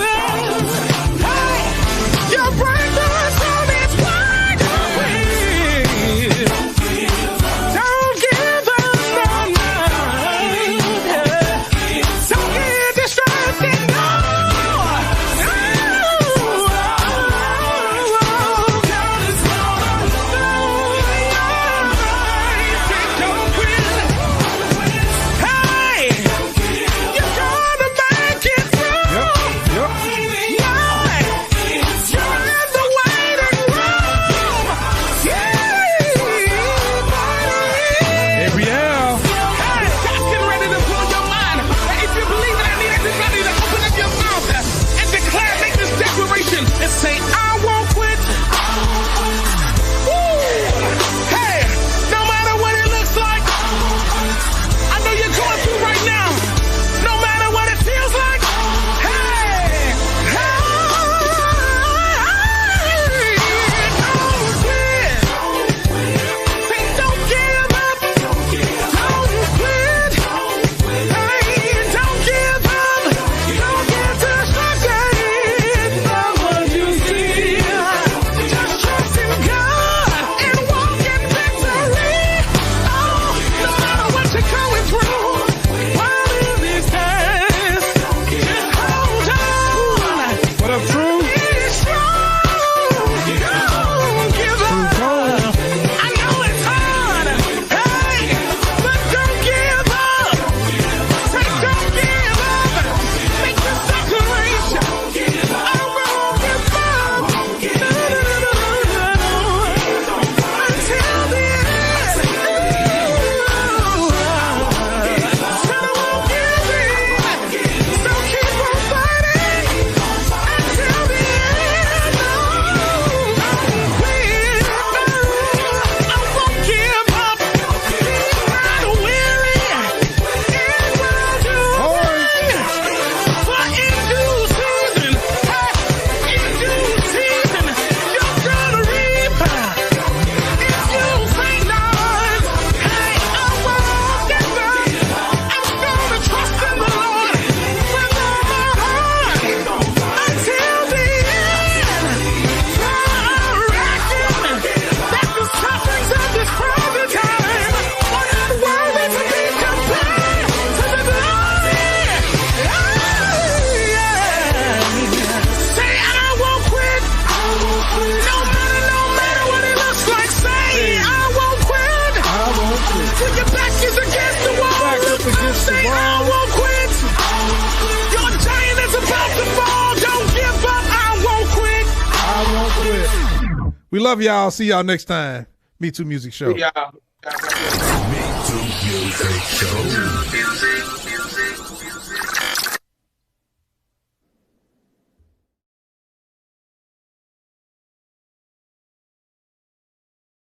We love y'all. See y'all next time. Me Too Music Show. See y'all. Me Too Music Show.